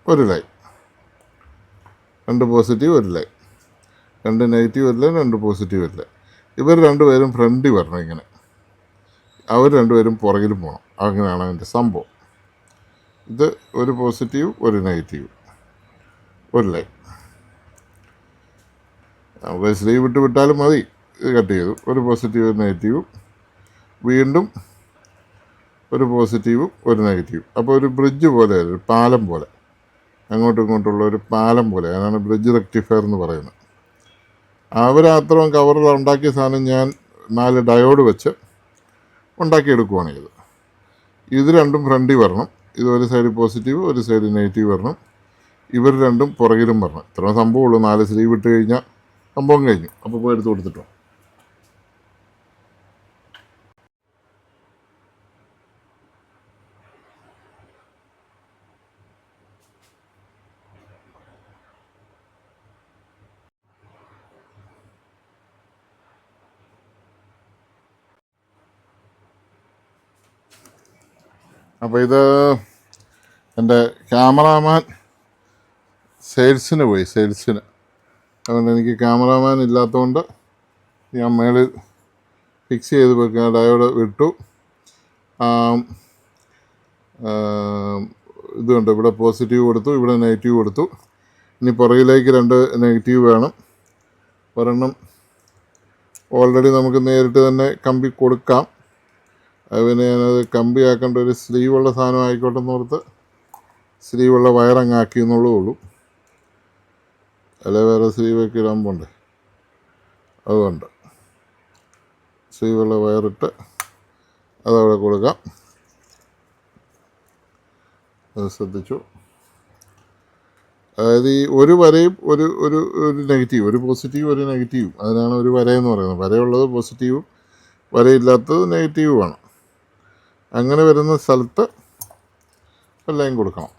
ഒരു ലൈൻ, 2 പോസിറ്റീവ്, ഒരു ലൈൻ, 2 നെഗറ്റീവ്, ഒരു ലൈൻ, 2 പോസിറ്റീവ്, ഒരു ലൈൻ. ഇവർ രണ്ടുപേരും ഫ്രണ്ടിൽ വരണം ഇങ്ങനെ, അവർ രണ്ടുപേരും പുറകിലും പോകണം. അങ്ങനെയാണ് അതിൻ്റെ സംഭവം. ഇത് ഒരു പോസിറ്റീവ്, ഒരു നെഗറ്റീവ്, ഒരു ലൈൻ. നമുക്ക് സ്ലീവ് വിട്ടാലും മതി. ഇത് കട്ട് ചെയ്തു. ഒരു പോസിറ്റീവ്, ഒരു നെഗറ്റീവും, വീണ്ടും ഒരു പോസിറ്റീവും ഒരു നെഗറ്റീവും. അപ്പോൾ ഒരു ബ്രിഡ്ജ് പോലെ, ഒരു പാലം പോലെ, അങ്ങോട്ടും ഇങ്ങോട്ടുള്ള ഒരു പാലം പോലെ. അതിനാണ് ബ്രിഡ്ജ് റെക്ടിഫയർ എന്ന് പറയുന്നത്. അവരത്രയും കവറിൽ ഉണ്ടാക്കിയ സാധനം ഞാൻ 4 ഡയോഡ് വെച്ച് ഉണ്ടാക്കിയെടുക്കുവാണ് ചെയ്തത്. ഇത് രണ്ടും ഫ്രണ്ടിൽ വരണം. ഇത് ഒരു സൈഡ് പോസിറ്റീവ്, ഒരു സൈഡ് നെഗറ്റീവ് വരണം. ഇവർ രണ്ടും പുറകിലും വരണം. ഇത്ര സംഭവമുള്ളൂ. 4 സ്ലീവ് ഇട്ട് കഴിഞ്ഞാൽ സംഭവം കഴിഞ്ഞു. അപ്പോൾ പോയി എടുത്ത് കൊടുത്തിട്ടോ. അപ്പോൾ ഇത് എൻ്റെ ക്യാമറാമാൻ സെയിൽസിന് പോയി. അതുകൊണ്ട് എനിക്ക് ക്യാമറാമാൻ ഇല്ലാത്തതുകൊണ്ട് ഞാൻ മേളിൽ ഫിക്സ് ചെയ്ത് വെക്കുക. ഡയോഡ് വിട്ടു. ഇതുണ്ട്, ഇവിടെ പോസിറ്റീവ് കൊടുത്തു, ഇവിടെ നെഗറ്റീവ് കൊടുത്തു. ഇനി പുറകിലേക്ക് 2 നെഗറ്റീവ് വേണം. ഒരെണ്ണം ഓൾറെഡി നമുക്ക് നേരിട്ട് തന്നെ കമ്പി കൊടുക്കാം. അതിന് ഞാനത് കമ്പിയാക്കേണ്ട ഒരു സ്ലീവുള്ള സാധനം ആയിക്കോട്ടെ എന്നോർത്ത് സ്ലീവുള്ള വയറങ്ങാക്കി എന്നുള്ളൂ. അല്ലെ വേറെ സ്ലീവൊക്കെ ഇടാൻ പോണ്ടേ. അതുകൊണ്ട് സ്ലീവുള്ള വയറിട്ട് അതവിടെ കൊടുക്കാം. അത് ശ്രദ്ധിച്ചു. അതായത് ഈ ഒരു വരയും ഒരു നെഗറ്റീവ്, ഒരു പോസിറ്റീവ്, ഒരു നെഗറ്റീവ്. അതിനാണ് ഒരു വരയെന്ന് പറയുന്നത്. വരയുള്ളത് പോസിറ്റീവും വരയില്ലാത്തത് നെഗറ്റീവുമാണ്. അങ്ങനെ വരുന്ന സ്ഥലത്ത് ലൈൻ കൊടുക്കണം.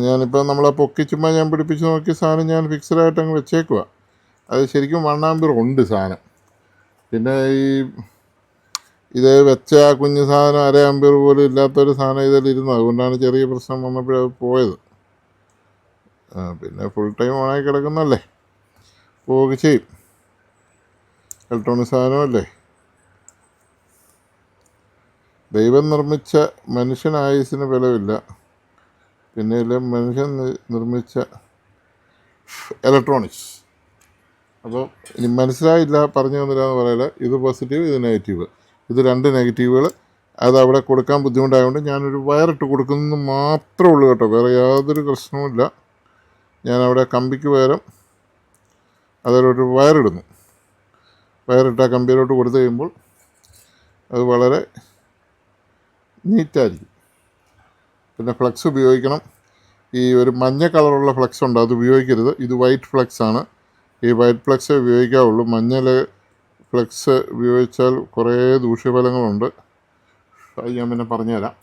ഞാനിപ്പോൾ നമ്മളെ പൊക്കി ചുമ്മാ ഞാൻ പിടിപ്പിച്ച് നോക്കിയ സാധനം ഞാൻ ഫിക്സഡായിട്ട് അങ്ങ് വെച്ചേക്കുക. അത് ശരിക്കും 1 ആമ്പിയർ ഉണ്ട് സാധനം. പിന്നെ ഇത് വെച്ച ആ കുഞ്ഞു സാധനം 1/2 ആമ്പിയർ പോലും ഇല്ലാത്തൊരു സാധനം ഇതിലിരുന്നു. അതുകൊണ്ടാണ് ചെറിയ പ്രശ്നം വന്നപ്പോഴത് പോയത്. പിന്നെ ഫുൾ ടൈം ഓണായി കിടക്കുന്നല്ലേ, പോവുക ചെയ്യും. ഇലക്ട്രോണിക് സാധനമല്ലേ. ദൈവം നിർമ്മിച്ച മനുഷ്യനായുസിന് ബലമില്ല, പിന്നെ മനുഷ്യൻ നിർമ്മിച്ച ഇലക്ട്രോണിക്സ്. അപ്പോൾ ഇനി മനസ്സിലായില്ല, പറഞ്ഞു തന്നില്ല എന്ന് പറയില്ല. ഇത് പോസിറ്റീവ്, ഇത് നെഗറ്റീവ്. ഇത് 2 നെഗറ്റീവുകൾ. അത് അവിടെ കൊടുക്കാൻ ബുദ്ധിമുട്ടായതുകൊണ്ട് ഞാനൊരു വയറിട്ട് കൊടുക്കുന്നത് മാത്രമേ ഉള്ളൂ കേട്ടോ. വേറെ യാതൊരു പ്രശ്നവുമില്ല. ഞാനവിടെ കമ്പിക്ക് പകരം അതിലൊരു വയറിടുന്നു. വയറിട്ട് ആ കമ്പിയിലോട്ട് കൊടുത്തു കഴിയുമ്പോൾ അത് വളരെ നീറ്റായിരിക്കും. പിന്നെ ഫ്ലക്സ് ഉപയോഗിക്കണം. ഈ ഒരു മഞ്ഞ കളറുള്ള ഫ്ലക്സ് ഉണ്ട്, അത് ഉപയോഗിക്കരുത്. ഇത് വൈറ്റ് ഫ്ലക്സ് ആണ്. ഈ വൈറ്റ് ഫ്ലക്സ് ഉപയോഗിക്കാവുള്ളൂ. മഞ്ഞൾ ഫ്ലക്സ് ഉപയോഗിച്ചാൽ കുറേ ദൂഷ്യഫലങ്ങളുണ്ട്. അത് ഞാൻ പിന്നെ പറഞ്ഞുതരാം.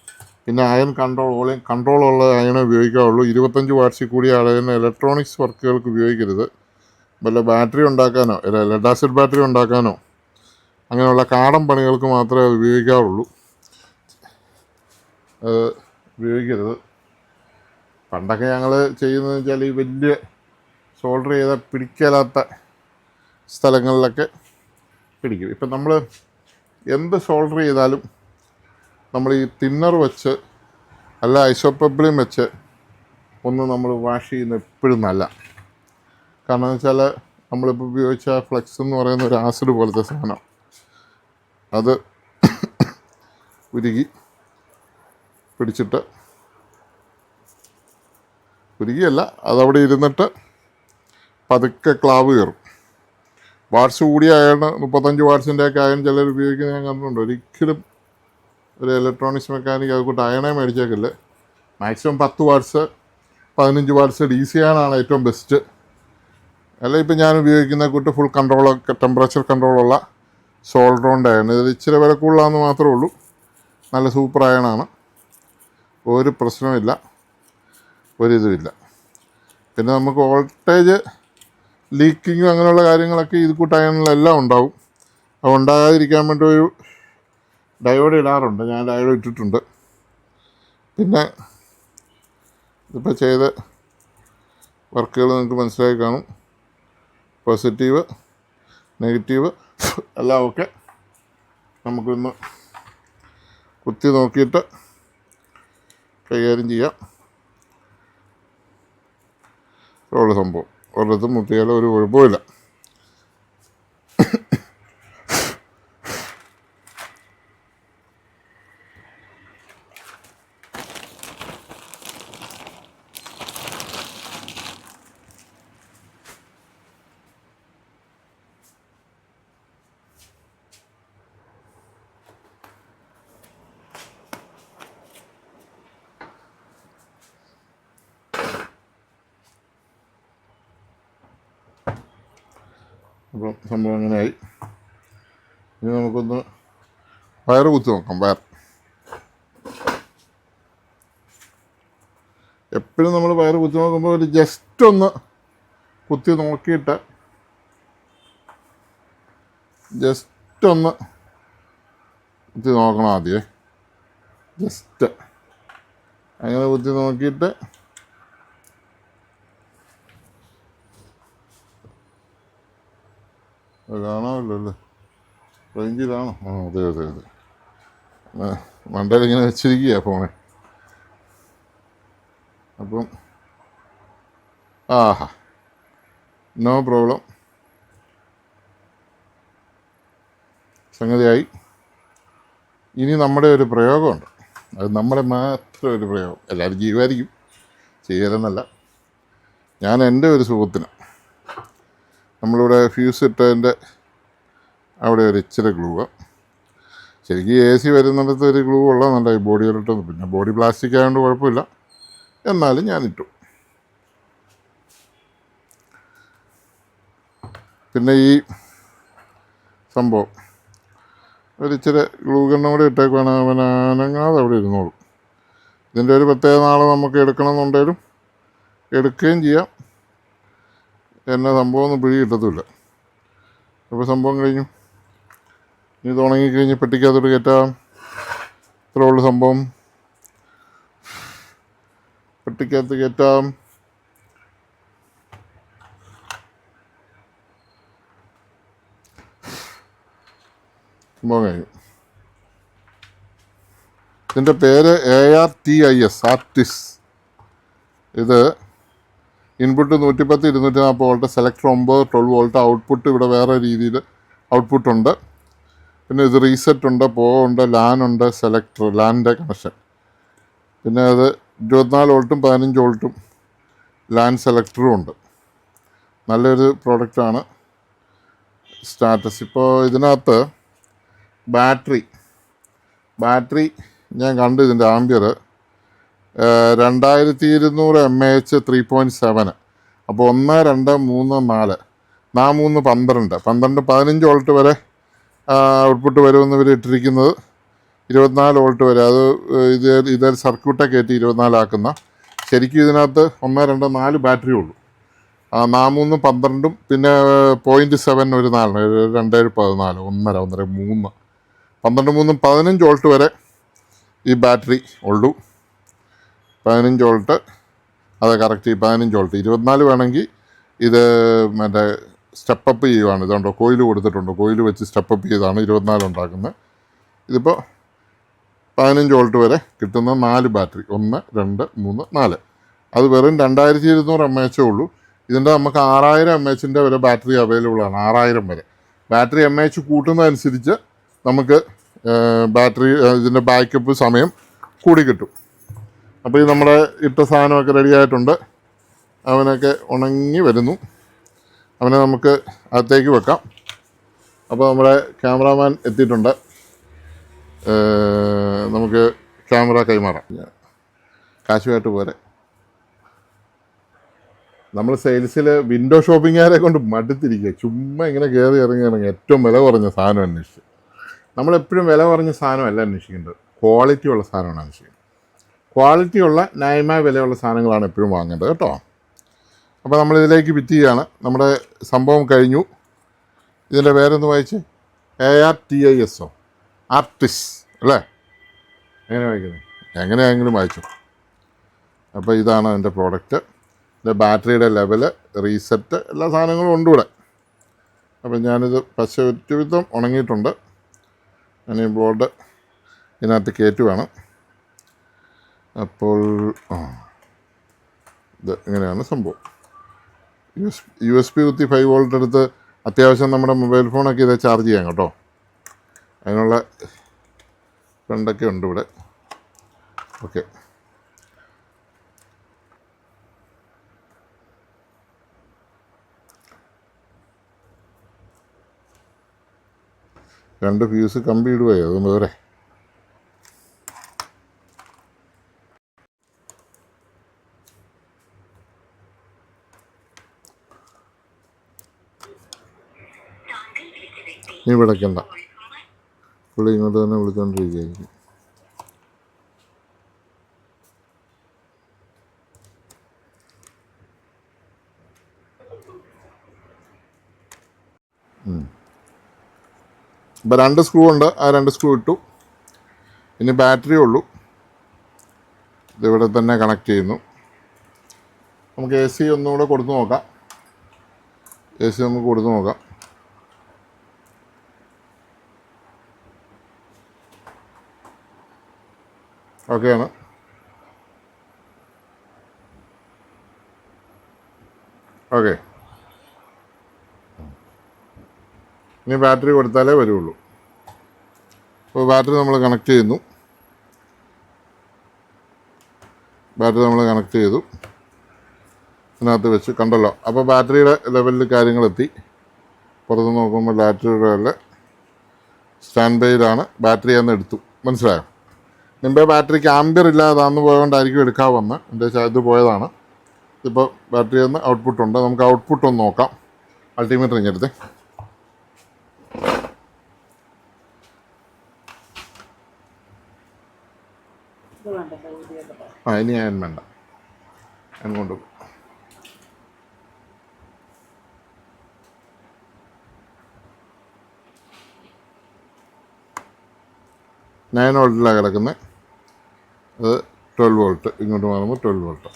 പിന്നെ അയൺ കൺട്രോളുള്ള അയണേ ഉപയോഗിക്കാവുള്ളൂ. 25 വാട്ട്സിൽ കൂടി അയൺ ഇലക്ട്രോണിക്സ് വർക്കുകൾക്ക് ഉപയോഗിക്കരുത്. വല്ല ബാറ്ററി ഉണ്ടാക്കാനോ, ലെഡ് ആസിഡ് ബാറ്ററി ഉണ്ടാക്കാനോ അങ്ങനെയുള്ള കാടൻ പണികൾക്ക് മാത്രമേ അത് ഉപയോഗിക്കാറുള്ളൂ. അത് ഉപയോഗിക്കരുത്. പണ്ടൊക്കെ ഞങ്ങൾ ചെയ്യുന്നതെന്ന് വെച്ചാൽ ഈ വലിയ സോൾഡർ ചെയ്ത പിടിക്കാത്ത സ്ഥലങ്ങളിലൊക്കെ പിടിക്കും. ഇപ്പം നമ്മൾ എന്ത് സോൾഡർ ചെയ്താലും നമ്മൾ ഈ തിന്നർ വെച്ച് അല്ല ഐസോപ്രോപ്പിലിൻ വെച്ച് ഒന്ന് നമ്മൾ വാഷ് ചെയ്യുന്നത് എപ്പോഴും നല്ല. കാരണം എന്ന് വെച്ചാൽ നമ്മളിപ്പോൾ ഉപയോഗിച്ച ഫ്ലെക്സ് എന്ന് പറയുന്ന ഒരു ആസിഡ് പോലത്തെ സാധനം, അത് ഉരുകി പിടിച്ചിട്ട്, ഉരുകിയല്ല, അതവിടെ ഇരുന്നിട്ട് പതുക്കെ ക്ലാവ് കയറും. വാട്ട്സ് കൂടി ആയാണ് 35 വാട്ട്സിൻ്റെ ഒക്കെ അയൺ ചിലർ ഉപയോഗിക്കുന്നത് ഞാൻ കണ്ടിട്ടുണ്ട്. ഒരിക്കലും ഒരു ഇലക്ട്രോണിക്സ് മെക്കാനിക് അതുകൊണ്ട് അയണേ മേടിച്ചേക്കില്ല. മാക്സിമം 10 വാട്ട്സ് 15 വാട്ട്സ് DC ആണ് ഏറ്റവും ബെസ്റ്റ്. അല്ല ഇപ്പം ഞാൻ ഉപയോഗിക്കുന്ന കൂട്ട് ഫുൾ കൺട്രോളൊക്കെ ടെമ്പറേച്ചർ കൺട്രോളുള്ള സോൾഡറോണ്ട് അയൺ. ഇത് ഇച്ചിരി വില കൂടുതലാണെന്ന് മാത്രമേ ഉള്ളൂ. നല്ല സൂപ്പർ അയണാണ്, ഒരു പ്രശ്നമില്ല, ഒരിതുമില്ല. പിന്നെ നമുക്ക് വോൾട്ടേജ് ലീക്കിങ്ങും അങ്ങനെയുള്ള കാര്യങ്ങളൊക്കെ ഇത് കൂട്ട് അയണിലെല്ലാം ഉണ്ടാവും. അത് ഉണ്ടാകാതിരിക്കാൻ വേണ്ടി ഒരു ഡയോഡ് ഇടാറുണ്ട്, ഞാൻ ഡയോഡ് ഇട്ടിട്ടുണ്ട്. പിന്നെ ഇതിപ്പോൾ ചെയ്ത വർക്കുകൾ നിങ്ങൾക്ക് മനസ്സിലായി കാണും. പോസിറ്റീവ് നെഗറ്റീവ് എല്ലാം ഒക്കെ നമുക്കൊന്ന് കുത്തി നോക്കിയിട്ട് കൈകാര്യം ചെയ്യാം. ഉള്ള സംഭവം ഒരിടത്തും മുത്തിയാലും ഒരു കുഴപ്പമില്ല. അപ്പം സംഭവം അങ്ങനെയായി. ഇനി നമുക്കൊന്ന് വയറ് കുത്തി നോക്കാം. എപ്പോഴും നമ്മൾ വയറ് കുത്തി നോക്കുമ്പോൾ ഒരു ജസ്റ്റ് ഒന്ന് കുത്തി നോക്കിയിട്ട് ജസ്റ്റ് ഒന്ന് കുത്തി നോക്കണം ആദ്യമേ. ജസ്റ്റ് അങ്ങനെ കുത്തി നോക്കിയിട്ട് കാണാമല്ലോ അല്ലേ, റേഞ്ചിലാണോ? അതെ അതെ അതെ. മണ്ടയിലിങ്ങനെ വെച്ചിരിക്കുക ഫോണെ. അപ്പം ആഹാ, നോ പ്രോബ്ലം, സംഗതിയായി. ഇനി നമ്മുടെ ഒരു പ്രയോഗമുണ്ട്, അത് നമ്മുടെ മാത്രം ഒരു പ്രയോഗം. എല്ലാവരും ചെയ്യുമായിരിക്കും, ചെയ്യലെന്നല്ല. ഞാൻ എൻ്റെ ഒരു സുഹൃത്തിന് നമ്മളിവിടെ ഫ്യൂസ് ഇട്ടതിൻ്റെ അവിടെ ഒരു ഇച്ചിരി ഗ്ലൂവ്, ശരിക്കും AC വരുന്നിടത്ത് ഒരു ഗ്ലൂ ഉള്ളതെന്നല്ല ഈ ബോഡിയിലിട്ടത്. പിന്നെ ബോഡി പ്ലാസ്റ്റിക് ആയതുകൊണ്ട് കുഴപ്പമില്ല, എന്നാലും ഞാനിട്ടു. പിന്നെ ഈ സംഭവം ഒരിച്ചിരി ഗ്ലൂ ഗണ്ണും കൂടെ ഇട്ടേക്കുവാണ്, അവൻ അനങ്ങാതെ അവിടെ ഇരുന്നോളും. ഇതിൻ്റെ ഒരു പ്രത്യേക നാളെ നമുക്ക് എടുക്കണമെന്നുണ്ടെങ്കിലും എടുക്കുകയും ചെയ്യാം. എന്നെ സംഭവം ഒന്നും പിടി കിട്ടത്തില്ല. അപ്പോൾ സംഭവം കഴിഞ്ഞു. ഇത് ഉണങ്ങിക്കഴിഞ്ഞ് പെട്ടിക്കകത്തോട്ട് കയറ്റാം. ഇത്രേ ഉള്ളൂ സംഭവം. പെട്ടിക്കകത്ത് കയറ്റാം. സംഭവം കഴിഞ്ഞു. ഇതിൻ്റെ പേര് ARTIS, ആർട്ടിസ്. ഇത് input 110 240 volt, selector 9 12 volt, output ഇവിടെ വേറെ രീതിയിൽ ഔട്ട്പുട്ടുണ്ട്. പിന്നെ ഇത് റീസെറ്റ് ഉണ്ട്, ഉണ്ട്, ലാൻ ഉണ്ട്, സെലക്ടർ ലാനിൻ്റെ കണക്ഷൻ. പിന്നെ അത് 24 വോൾട്ടും 15 വോൾട്ടും ലാൻ സെലക്ടറും ഉണ്ട്. നല്ലൊരു പ്രോഡക്റ്റാണ് സ്റ്റാറ്റസ്. ഇപ്പോൾ ഇതിനകത്ത് ബാറ്ററി ഞാൻ കണ്ടു. ഇതിൻ്റെ ആംബിയർ 2200 mAh 3.7. അപ്പോൾ 1 2 3 4 3 12 15 വോൾട്ട് വരെ ഔട്ട്പുട്ട് വരുമെന്ന് ഇവർ ഇട്ടിരിക്കുന്നത്. 24 വോൾട്ട് വരെ. അത് ഇതേ സർക്യൂട്ടെ കയറ്റി 24 ആക്കുന്ന. ശരിക്കും ഇതിനകത്ത് 1 2 4 ബാറ്ററി ഉള്ളൂ. 3 12 പിന്നെ 0.7 ഒരു 4 2 14 1 1.5 3 12 3 15 വോൾട്ട് വരെ ഈ ബാറ്ററി ഉള്ളൂ. 15 വോൾട്ട്, അത് കറക്റ്റ് 15 വോൾട്ട്. 24 വേണമെങ്കിൽ ഇത് മറ്റേ സ്റ്റെപ്പപ്പ് ചെയ്യുവാണ്. ഇതുണ്ടോ കോയിൽ കൊടുത്തിട്ടുണ്ടോ, കോയിൽ വെച്ച് സ്റ്റെപ്പപ്പ് ചെയ്താണ് 24 ഉണ്ടാക്കുന്നത്. ഇതിപ്പോൾ 15 വോൾട്ട് വരെ കിട്ടുന്ന 4 ബാറ്ററി, 1, 2, 3, 4. അത് വെറും 2200 mAh ഉള്ളൂ. ഇതിൻ്റെ നമുക്ക് 6000 mAh വരെ ബാറ്ററി അവൈലബിൾ ആണ്. 6000 വരെ ബാറ്ററി mAh കൂട്ടുന്നതനുസരിച്ച് നമുക്ക് ബാറ്ററി ഇതിൻ്റെ ബാക്കപ്പ് സമയം കൂടി കിട്ടും. അപ്പോൾ ഈ നമ്മുടെ ഇട്ട സാധനമൊക്കെ റെഡി ആയിട്ടുണ്ട്. അവനൊക്കെ ഉണങ്ങി വരുന്നു. അവനെ നമുക്ക് അകത്തേക്ക് വെക്കാം. അപ്പോൾ നമ്മുടെ ക്യാമറാമാൻ എത്തിയിട്ടുണ്ട്. നമുക്ക് ക്യാമറ കൈമാറാം. കാശുമായിട്ട് പോരെ. നമ്മൾ സെയിൽസിൽ വിൻഡോ ഷോപ്പിങ്ങുകാരെ കൊണ്ട് മടുത്തിരിക്കുക. ചുമ്മാ ഇങ്ങനെ കയറി ഇറങ്ങുകയാണെങ്കിൽ ഏറ്റവും വില കുറഞ്ഞ സാധനം അന്വേഷിച്ച്. നമ്മളെപ്പോഴും വില കുറഞ്ഞ സാധനമല്ല അന്വേഷിക്കേണ്ടത്, ക്വാളിറ്റി ഉള്ള സാധനമാണ് അന്വേഷിക്കുന്നത്. ക്വാളിറ്റിയുള്ള ന്യായമായ വിലയുള്ള സാധനങ്ങളാണ് എപ്പോഴും വാങ്ങേണ്ടത് കേട്ടോ. അപ്പോൾ നമ്മളിതിലേക്ക് ഫിറ്റ് ചെയ്യുകയാണ്. നമ്മുടെ സംഭവം കഴിഞ്ഞു. ഇതിൻ്റെ പേരൊന്ന് വായിച്ച്, ARTIS ആർട്ടിസ് അല്ലേ, എങ്ങനെ വായിക്കുന്നത്? എങ്ങനെയാണെങ്കിലും വായിച്ചു. അപ്പോൾ ഇതാണ് അതിൻ്റെ പ്രോഡക്റ്റ്. ഇതിൻ്റെ ബാറ്ററിയുടെ ലെവല്, റീസെറ്റ്, എല്ലാ സാധനങ്ങളും ഉണ്ട് ഇവിടെ. അപ്പോൾ ഞാനിത് ഒരുവിധം ഉണങ്ങിയിട്ടുണ്ട്. ഞാൻ ഈ ബോർഡ് ഇതിനകത്ത് കയറ്റുവാണ്. അപ്പോൾ ഇത് ഇങ്ങനെയാണ് സംഭവം. USB കുത്തി 5 വോൾട്ട് എടുത്ത് അത്യാവശ്യം നമ്മുടെ മൊബൈൽ ഫോണൊക്കെ ഇത് ചാർജ് ചെയ്യാം കേട്ടോ. അതിനുള്ള ഫ്രണ്ടൊക്കെ ഉണ്ട് ഇവിടെ. ഓക്കെ, രണ്ട് ഫ്യൂസ് കമ്പി ഇടുകയോ അതുകൊണ്ട് വരെ. നീ വിളിക്കണ്ട, പുള്ളി ഇങ്ങോട്ട് തന്നെ വിളിച്ചുകൊണ്ടിരിക്കുകയായിരിക്കും. ഇപ്പോൾ 2 സ്ക്രൂ ഉണ്ട്. ആ 2 സ്ക്രൂ ഇട്ടു. ഇനി ബാറ്ററി ഉള്ളൂ. ഇതിവിടെ തന്നെ കണക്ട് ചെയ്യുന്നു. നമുക്ക് AC ഒന്നുകൂടെ കൊടുത്തു നോക്കാം. AC നമുക്ക് കൊടുത്തു നോക്കാം. ഓക്കെയാണ്. ഓക്കെ, ഇനി ബാറ്ററി കൊടുത്താലേ വരുള്ളൂ. അപ്പോൾ ബാറ്ററി നമ്മൾ കണക്ട് ചെയ്യുന്നു. ബാറ്ററി നമ്മൾ കണക്ട് ചെയ്തു, ഇതിനകത്ത് വെച്ച് കണ്ടല്ലോ. അപ്പോൾ ബാറ്ററിയുടെ ലെവലിൽ കാര്യങ്ങളെത്തി. പുറത്ത് നോക്കുമ്പോൾ ബാറ്ററിയുടെ ലെവലിൽ സ്റ്റാൻഡ് ബൈയിലാണ്. ബാറ്ററി അന്ന് എടുത്തു, മനസ്സിലായോ? മുമ്പേ ബാറ്ററിക്ക് ആംബിയർ ഇല്ലാതെ അന്ന് പോയതുകൊണ്ടായിരിക്കും എടുക്കാമെന്ന്. എൻ്റെ ഇത് പോയതാണ്. ഇപ്പോൾ ബാറ്ററി ഒന്ന് ഔട്ട്പുട്ടുണ്ട്. നമുക്ക് ഔട്ട്പുട്ട് ഒന്ന് നോക്കാം. അൾട്ടിമീറ്റർ ഇങ്ങെടുത്ത്. ഇനി ഞാൻ വേണ്ട, ഞാൻ കൊണ്ടുപോകും. നയൻ വോൾട്ടിലാണ് കിടക്കുന്നത്. അത് 12 വോൾട്ട്. ഇങ്ങോട്ട് മാറുമ്പോൾ 12 വോൾട്ട്.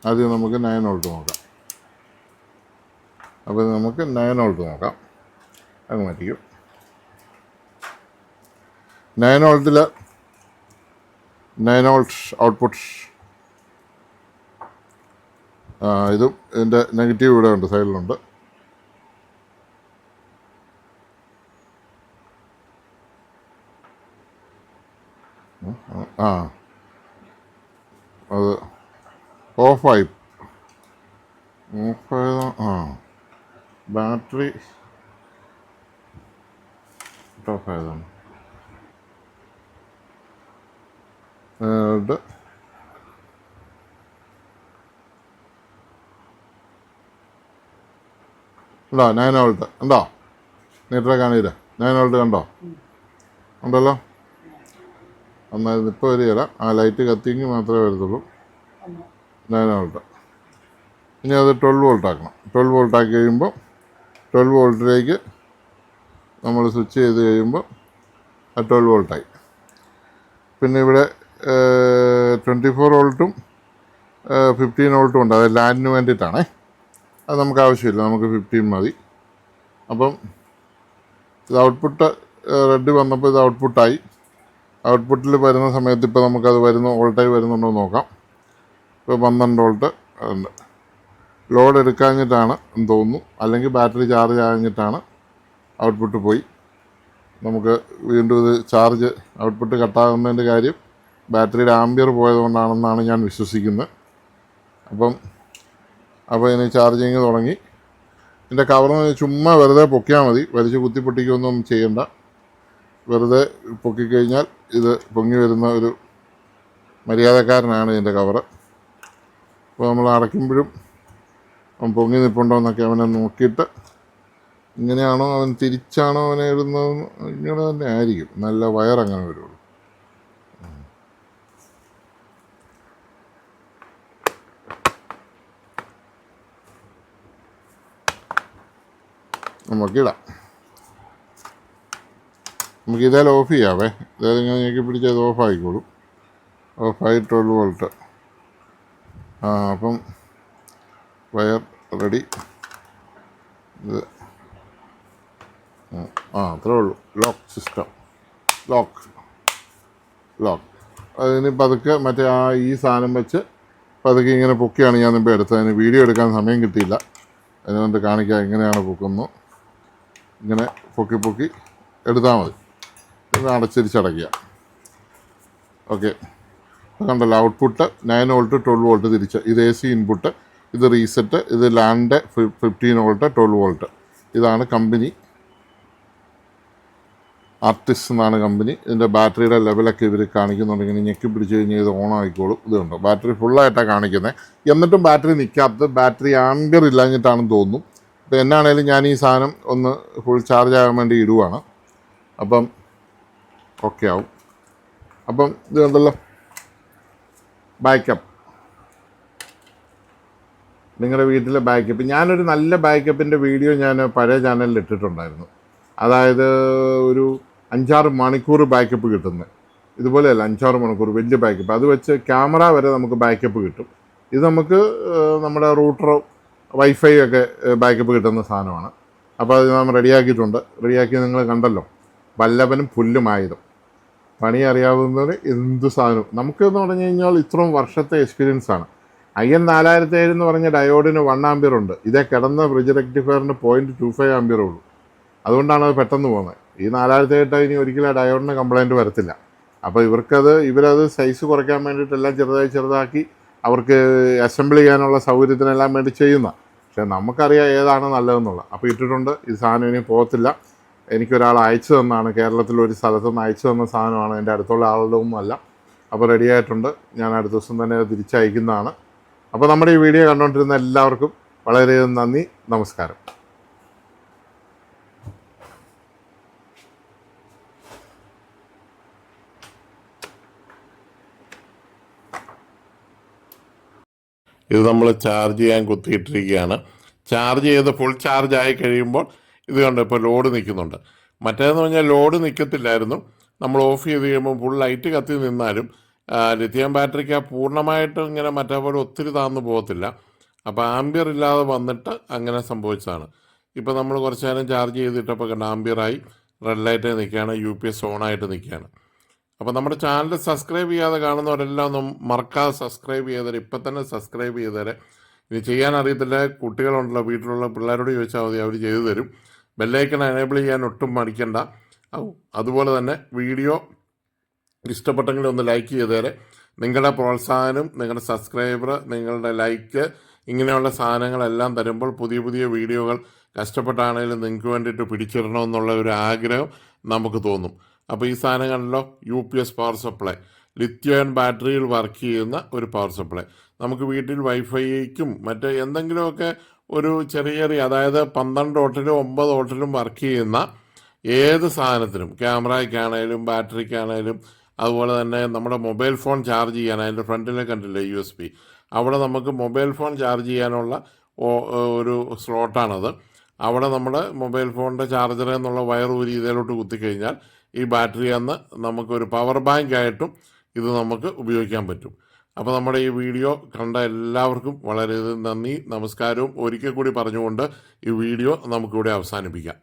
ആദ്യം നമുക്ക് 9 വോൾട്ട് നോക്കാം. അപ്പോൾ നമുക്ക് 9 വോൾട്ട് നോക്കാം. അത് മാറ്റിക്കും. 9 വോൾട്ടിൽ 9 വോൾട്ട് ഔട്ട്പുട്ട്. ഇതും ഇതിൻ്റെ നെഗറ്റീവ് ഇവിടെ ഉണ്ട്, സൈഡിലുണ്ട്. അത് ഓഫായി. ബാറ്ററി ഓഫായതാണ്. ഉണ്ടോ 9 വോൾട്ട് ഉണ്ടോ? മീറ്ററെ കാണിയില്ല. 9 വോൾട്ട് കണ്ടോ? ഉണ്ടല്ലോ. ഒന്നായിരുന്നു. ഇപ്പോൾ വരികയില്ല. ആ ലൈറ്റ് കത്തിയെങ്കിൽ മാത്രമേ വരത്തുള്ളൂ. 9 വോൾട്ട്. ഇനി അത് 12 വോൾട്ട് ആക്കണം. 12 വോൾട്ട് ആക്കി കഴിയുമ്പോൾ 12 വോൾട്ടിലേക്ക് നമ്മൾ സ്വിച്ച് ചെയ്ത് കഴിയുമ്പോൾ ആ 12 വോൾട്ടായി. പിന്നെ ഇവിടെ 24 വോൾട്ടും 15 വോൾട്ടും ഉണ്ട്. അത് ലാൻഡിന് വേണ്ടിയിട്ടാണേ. അത് നമുക്ക് ആവശ്യമില്ല, നമുക്ക് 15 മതി. അപ്പം ഇത് ഔട്ട്പുട്ട് റെഡ് വന്നപ്പോൾ ഇത് ഔട്ട്പുട്ടായി. ഔട്ട്പുട്ടിൽ വരുന്ന സമയത്ത് ഇപ്പോൾ നമുക്കത് വോൾട്ടേജ് വരുന്നുണ്ടോ എന്ന് നോക്കാം. ഇപ്പോൾ 12 വോൾട്ട് ഉണ്ട്. ലോഡ് എടുക്കാഞ്ഞിട്ടാണ് എന്ന് തോന്നുന്നു, അല്ലെങ്കിൽ ബാറ്ററി ചാർജ് ആഞ്ഞിട്ടാണ് ഔട്ട്പുട്ട് പോയി. നമുക്ക് വീണ്ടും ഇത് ചാർജ് ഔട്ട്പുട്ട് കട്ടാകുന്നതിൻ്റെ കാര്യം ബാറ്ററിയുടെ ആംബിയർ പോയതുകൊണ്ടാണെന്നാണ് ഞാൻ വിശ്വസിക്കുന്നത്. അപ്പോൾ ഇനി ചാർജിങ് തുടങ്ങി. ഇതിൻ്റെ കവറിന് ചുമ്മാ വെറുതെ പൊക്കിയാൽ മതി, വലിച്ച് കുത്തി പൊട്ടിക്കൊന്നും ചെയ്യണ്ട. വെറുതെ പൊക്കിക്കഴിഞ്ഞാൽ ഇത് പൊങ്ങി വരുന്ന ഒരു മര്യാദക്കാരനാണ് ഇതിൻ്റെ കവറ്. അപ്പോൾ നമ്മൾ അടയ്ക്കുമ്പോഴും അവൻ പൊങ്ങി നിൽപ്പുണ്ടോ എന്നൊക്കെ അവനെ നോക്കിയിട്ട്, ഇങ്ങനെയാണോ അവൻ തിരിച്ചാണോ അവനെ ഇടുന്നതെന്ന്, ഇങ്ങനെ തന്നെ ആയിരിക്കും, നല്ല വയറങ്ങനെ വരുള്ളൂ. നമുക്കിടാം. നമുക്ക് ഇതേലും ഓഫ് ചെയ്യാവേ. ഇതേലും ഇങ്ങനെ ഞെക്കി പിടിച്ചത് ഓഫ് ആയിക്കോളും. ഓഫായി 12 വോൾട്ട്. അപ്പം വയർ റെഡി. ഇത് അത്രേ ഉള്ളൂ. Lock system, lock. അതിന് പതുക്കെ മറ്റേ ഈ സാധനം വെച്ച് പതുക്കെ ഇങ്ങനെ പൊക്കിയാണ് ഞാനിപ്പോൾ എടുത്തത്. അതിന് വീഡിയോ എടുക്കാൻ സമയം കിട്ടിയില്ല, അതുകൊണ്ട് കാണിക്കാം എങ്ങനെയാണ് പൊക്കുന്നു. ഇങ്ങനെ പൊക്കി എടുത്താൽ മതി. ഇത് അടച്ചിരിച്ചടയ്ക്കുക. ഓക്കെ, കണ്ടല്ലോ ഔട്ട്പുട്ട് 9 വോൾട്ട് 12 വോൾട്ട് തിരിച്ച്. ഇത് AC ഇൻപുട്ട്, ഇത് റീസെറ്റ്, ഇത് ലാൻഡ് 15 വോൾട്ട് 12 വോൾട്ട്. ഇതാണ് കമ്പനി, ആർട്ടിസ്റ്റ് എന്നാണ് കമ്പനി. ഇതിൻ്റെ ബാറ്ററിയുടെ ലെവലൊക്കെ ഇവർ കാണിക്കുന്നുണ്ടെങ്കിൽ ഞെക്കി പിടിച്ച് കഴിഞ്ഞാൽ ഇത് ഓൺ ആയിക്കോളും. ഇതുണ്ടോ, ബാറ്ററി ഫുള്ളായിട്ടാണ് കാണിക്കുന്നത്. എന്നിട്ടും ബാറ്ററി നിൽക്കാത്തത് ബാറ്ററി ആംബിയർ ഇല്ലാഞ്ഞിട്ടാണെന്ന് തോന്നുന്നു. അപ്പോൾ എന്നാണേലും ഞാൻ ഈ സാധനം ഒന്ന് ഫുൾ ചാർജ് ആകാൻ വേണ്ടി ഇടുവാണ്. അപ്പം ഓക്കെ ആവും. അപ്പം ഇത് കണ്ടല്ലോ, ബാക്കപ്പ്. നിങ്ങളുടെ വീട്ടിലെ ബാക്കപ്പ്. ഞാനൊരു നല്ല ബാക്കപ്പിൻ്റെ വീഡിയോ ഞാൻ പഴയ ചാനലിൽ ഇട്ടിട്ടുണ്ടായിരുന്നു. അതായത് ഒരു 5-6 മണിക്കൂർ ബാക്കപ്പ് കിട്ടുന്നത്. ഇതുപോലെയല്ല, 5-6 മണിക്കൂർ വലിയ ബാക്കപ്പ്. അത് വെച്ച് ക്യാമറ വരെ നമുക്ക് ബാക്കപ്പ് കിട്ടും. ഇത് നമുക്ക് നമ്മുടെ റൂട്ടറോ വൈഫൈ ഒക്കെ ബാക്കപ്പ് കിട്ടുന്ന സാധനമാണ്. അപ്പോൾ അത് നമ്മൾ റെഡിയാക്കിയിട്ടുണ്ട്. റെഡിയാക്കി നിങ്ങൾ കണ്ടല്ലോ, വല്ലഭനും പുല്ലുമായതും. പണി അറിയാവുന്നവർ എന്തു സാധനവും. നമുക്കെന്ന് പറഞ്ഞു കഴിഞ്ഞാൽ ഇത്രയും വർഷത്തെ എക്സ്പീരിയൻസാണ്. IN4007 എന്ന് പറഞ്ഞ ഡയോഡിന് 1 ആംബിയർ ഉണ്ട്. ഇതേ കിടന്ന ബ്രിഡ്ജ് റെക്ടിഫയറിന് 0.25 ആംബിയറേ ഉള്ളൂ. അതുകൊണ്ടാണ് അത് പെട്ടെന്ന് പോകുന്നത്. ഈ 4007 ഇനി ഒരിക്കലും ആ ഡയോഡിന് കംപ്ലൈൻറ്റ് വരത്തില്ല. അപ്പോൾ ഇവരത് സൈസ് കുറയ്ക്കാൻ വേണ്ടിയിട്ടെല്ലാം ചെറുതാക്കി അവർക്ക് അസംബിൾ ചെയ്യാനുള്ള സൗകര്യത്തിനെല്ലാം വേണ്ടി ചെയ്യുന്ന. പക്ഷേ നമുക്കറിയാം ഏതാണ് നല്ലതെന്നുള്ളത്. അപ്പോൾ ഇട്ടിട്ടുണ്ട്. ഈ സാധനം ഇനി പോകത്തില്ല. എനിക്കൊരാൾ അയച്ചു തന്നാണ്, കേരളത്തിലൊരു സ്ഥലത്തുനിന്ന് അയച്ചു തന്ന സാധനമാണ്. എൻ്റെ അടുത്തുള്ള ആളുടെ ഒന്നും അല്ല. അപ്പോൾ റെഡിയായിട്ടുണ്ട്. ഞാൻ അടുത്ത ദിവസം തന്നെ തിരിച്ചയക്കുന്നതാണ്. അപ്പോൾ നമ്മുടെ ഈ വീഡിയോ കണ്ടുകൊണ്ടിരുന്ന എല്ലാവർക്കും വളരെയധികം നന്ദി, നമസ്കാരം. ഇത് നമ്മൾ ചാർജ് ചെയ്യാൻ കുത്തിയിട്ടിരിക്കുകയാണ്. ചാർജ് ചെയ്ത് ഫുൾ ചാർജ് ആയി കഴിയുമ്പോൾ ഇത് കണ്ട് ഇപ്പോൾ ലോഡ് നിൽക്കുന്നുണ്ട്. മറ്റേതെന്ന് പറഞ്ഞാൽ ലോഡ് നിൽക്കത്തില്ലായിരുന്നു. നമ്മൾ ഓഫ് ചെയ്ത് കഴിയുമ്പോൾ ഫുൾ ലൈറ്റ് കത്തി നിന്നാലും ലിഥിയം ബാറ്ററിക്ക് പൂർണ്ണമായിട്ടും ഇങ്ങനെ മറ്റേ പോലെ ഒത്തിരി താഴ്ന്നു പോകത്തില്ല. അപ്പോൾ ആംബിയർ ഇല്ലാതെ വന്നിട്ട് അങ്ങനെ സംഭവിച്ചതാണ്. ഇപ്പോൾ നമ്മൾ കുറച്ച് നേരം ചാർജ് ചെയ്തിട്ടപ്പോൾ കണ്ട ആംബിയറായി റെഡ് ലൈറ്റ് നിൽക്കുകയാണ്, UPS ഓണായിട്ട് നിൽക്കുകയാണ്. അപ്പോൾ നമ്മുടെ ചാനൽ സബ്സ്ക്രൈബ് ചെയ്യാതെ കാണുന്നവരെല്ലാം ഒന്നും മറക്കാതെ സബ്സ്ക്രൈബ് ചെയ്തേരെ. ഇപ്പം തന്നെ സബ്സ്ക്രൈബ് ചെയ്തേരെ. ഇനി ചെയ്യാൻ അറിയത്തില്ല കുട്ടികളുണ്ടല്ലോ, വീട്ടിലുള്ള പിള്ളേരോട് ചോദിച്ചാൽ മതി, അവർ ചെയ്തു തരും. ബെല്ലൈക്കൺ എനേബിൾ ചെയ്യാൻ ഒട്ടും മടിക്കണ്ട. അതുപോലെ തന്നെ വീഡിയോ ഇഷ്ടപ്പെട്ടെങ്കിൽ ഒന്ന് ലൈക്ക് ചെയ്തേരെ. നിങ്ങളുടെ പ്രോത്സാഹനം, നിങ്ങളുടെ സബ്സ്ക്രൈബർ, നിങ്ങളുടെ ലൈക്ക്, ഇങ്ങനെയുള്ള സാധനങ്ങളെല്ലാം തരുമ്പോൾ പുതിയ വീഡിയോകൾ കഷ്ടപ്പെട്ടാണെങ്കിലും നിങ്ങൾക്ക് വേണ്ടിയിട്ട് പിടിച്ചിടണമെന്നുള്ള ഒരു ആഗ്രഹം നമുക്ക് തോന്നും. അപ്പോൾ ഈ സാധനങ്ങളിലോ UPS പവർ സപ്ലൈ, ലിഥിയം ബാറ്ററിയിൽ വർക്ക് ചെയ്യുന്ന ഒരു പവർ സപ്ലൈ. നമുക്ക് വീട്ടിൽ വൈഫൈക്കും മറ്റേ എന്തെങ്കിലുമൊക്കെ ഒരു ചെറിയ അതായത് 12 വോൾട്ടിലും 9 വോൾട്ടിലും വർക്ക് ചെയ്യുന്ന ഏത് സാധനത്തിനും, ക്യാമറയ്ക്കാണേലും ബാറ്ററിക്കാണേലും അതുപോലെ തന്നെ നമ്മുടെ മൊബൈൽ ഫോൺ ചാർജ് ചെയ്യാൻ അതിൻ്റെ ഫ്രണ്ടിലെ കണ്ടില്ലേ USB, അവിടെ നമുക്ക് മൊബൈൽ ഫോൺ ചാർജ് ചെയ്യാനുള്ള ഒരു സ്ലോട്ടാണത്. അവിടെ നമ്മുടെ മൊബൈൽ ഫോണിൻ്റെ ചാർജർ എന്നുള്ള വയർ ഊരി ഇതിലോട്ട് കുത്തിക്കഴിഞ്ഞാൽ ഈ ബാറ്ററി അന്ന് നമുക്കൊരു പവർ ബാങ്ക് ആയിട്ടും ഇത് നമുക്ക് ഉപയോഗിക്കാൻ പറ്റും. അപ്പോൾ നമ്മുടെ ഈ വീഡിയോ കണ്ട എല്ലാവർക്കും വളരെയധികം നന്ദി, നമസ്കാരവും ഒരിക്കൽ കൂടി പറഞ്ഞുകൊണ്ട് ഈ വീഡിയോ നമുക്കിവിടെ അവസാനിപ്പിക്കാം.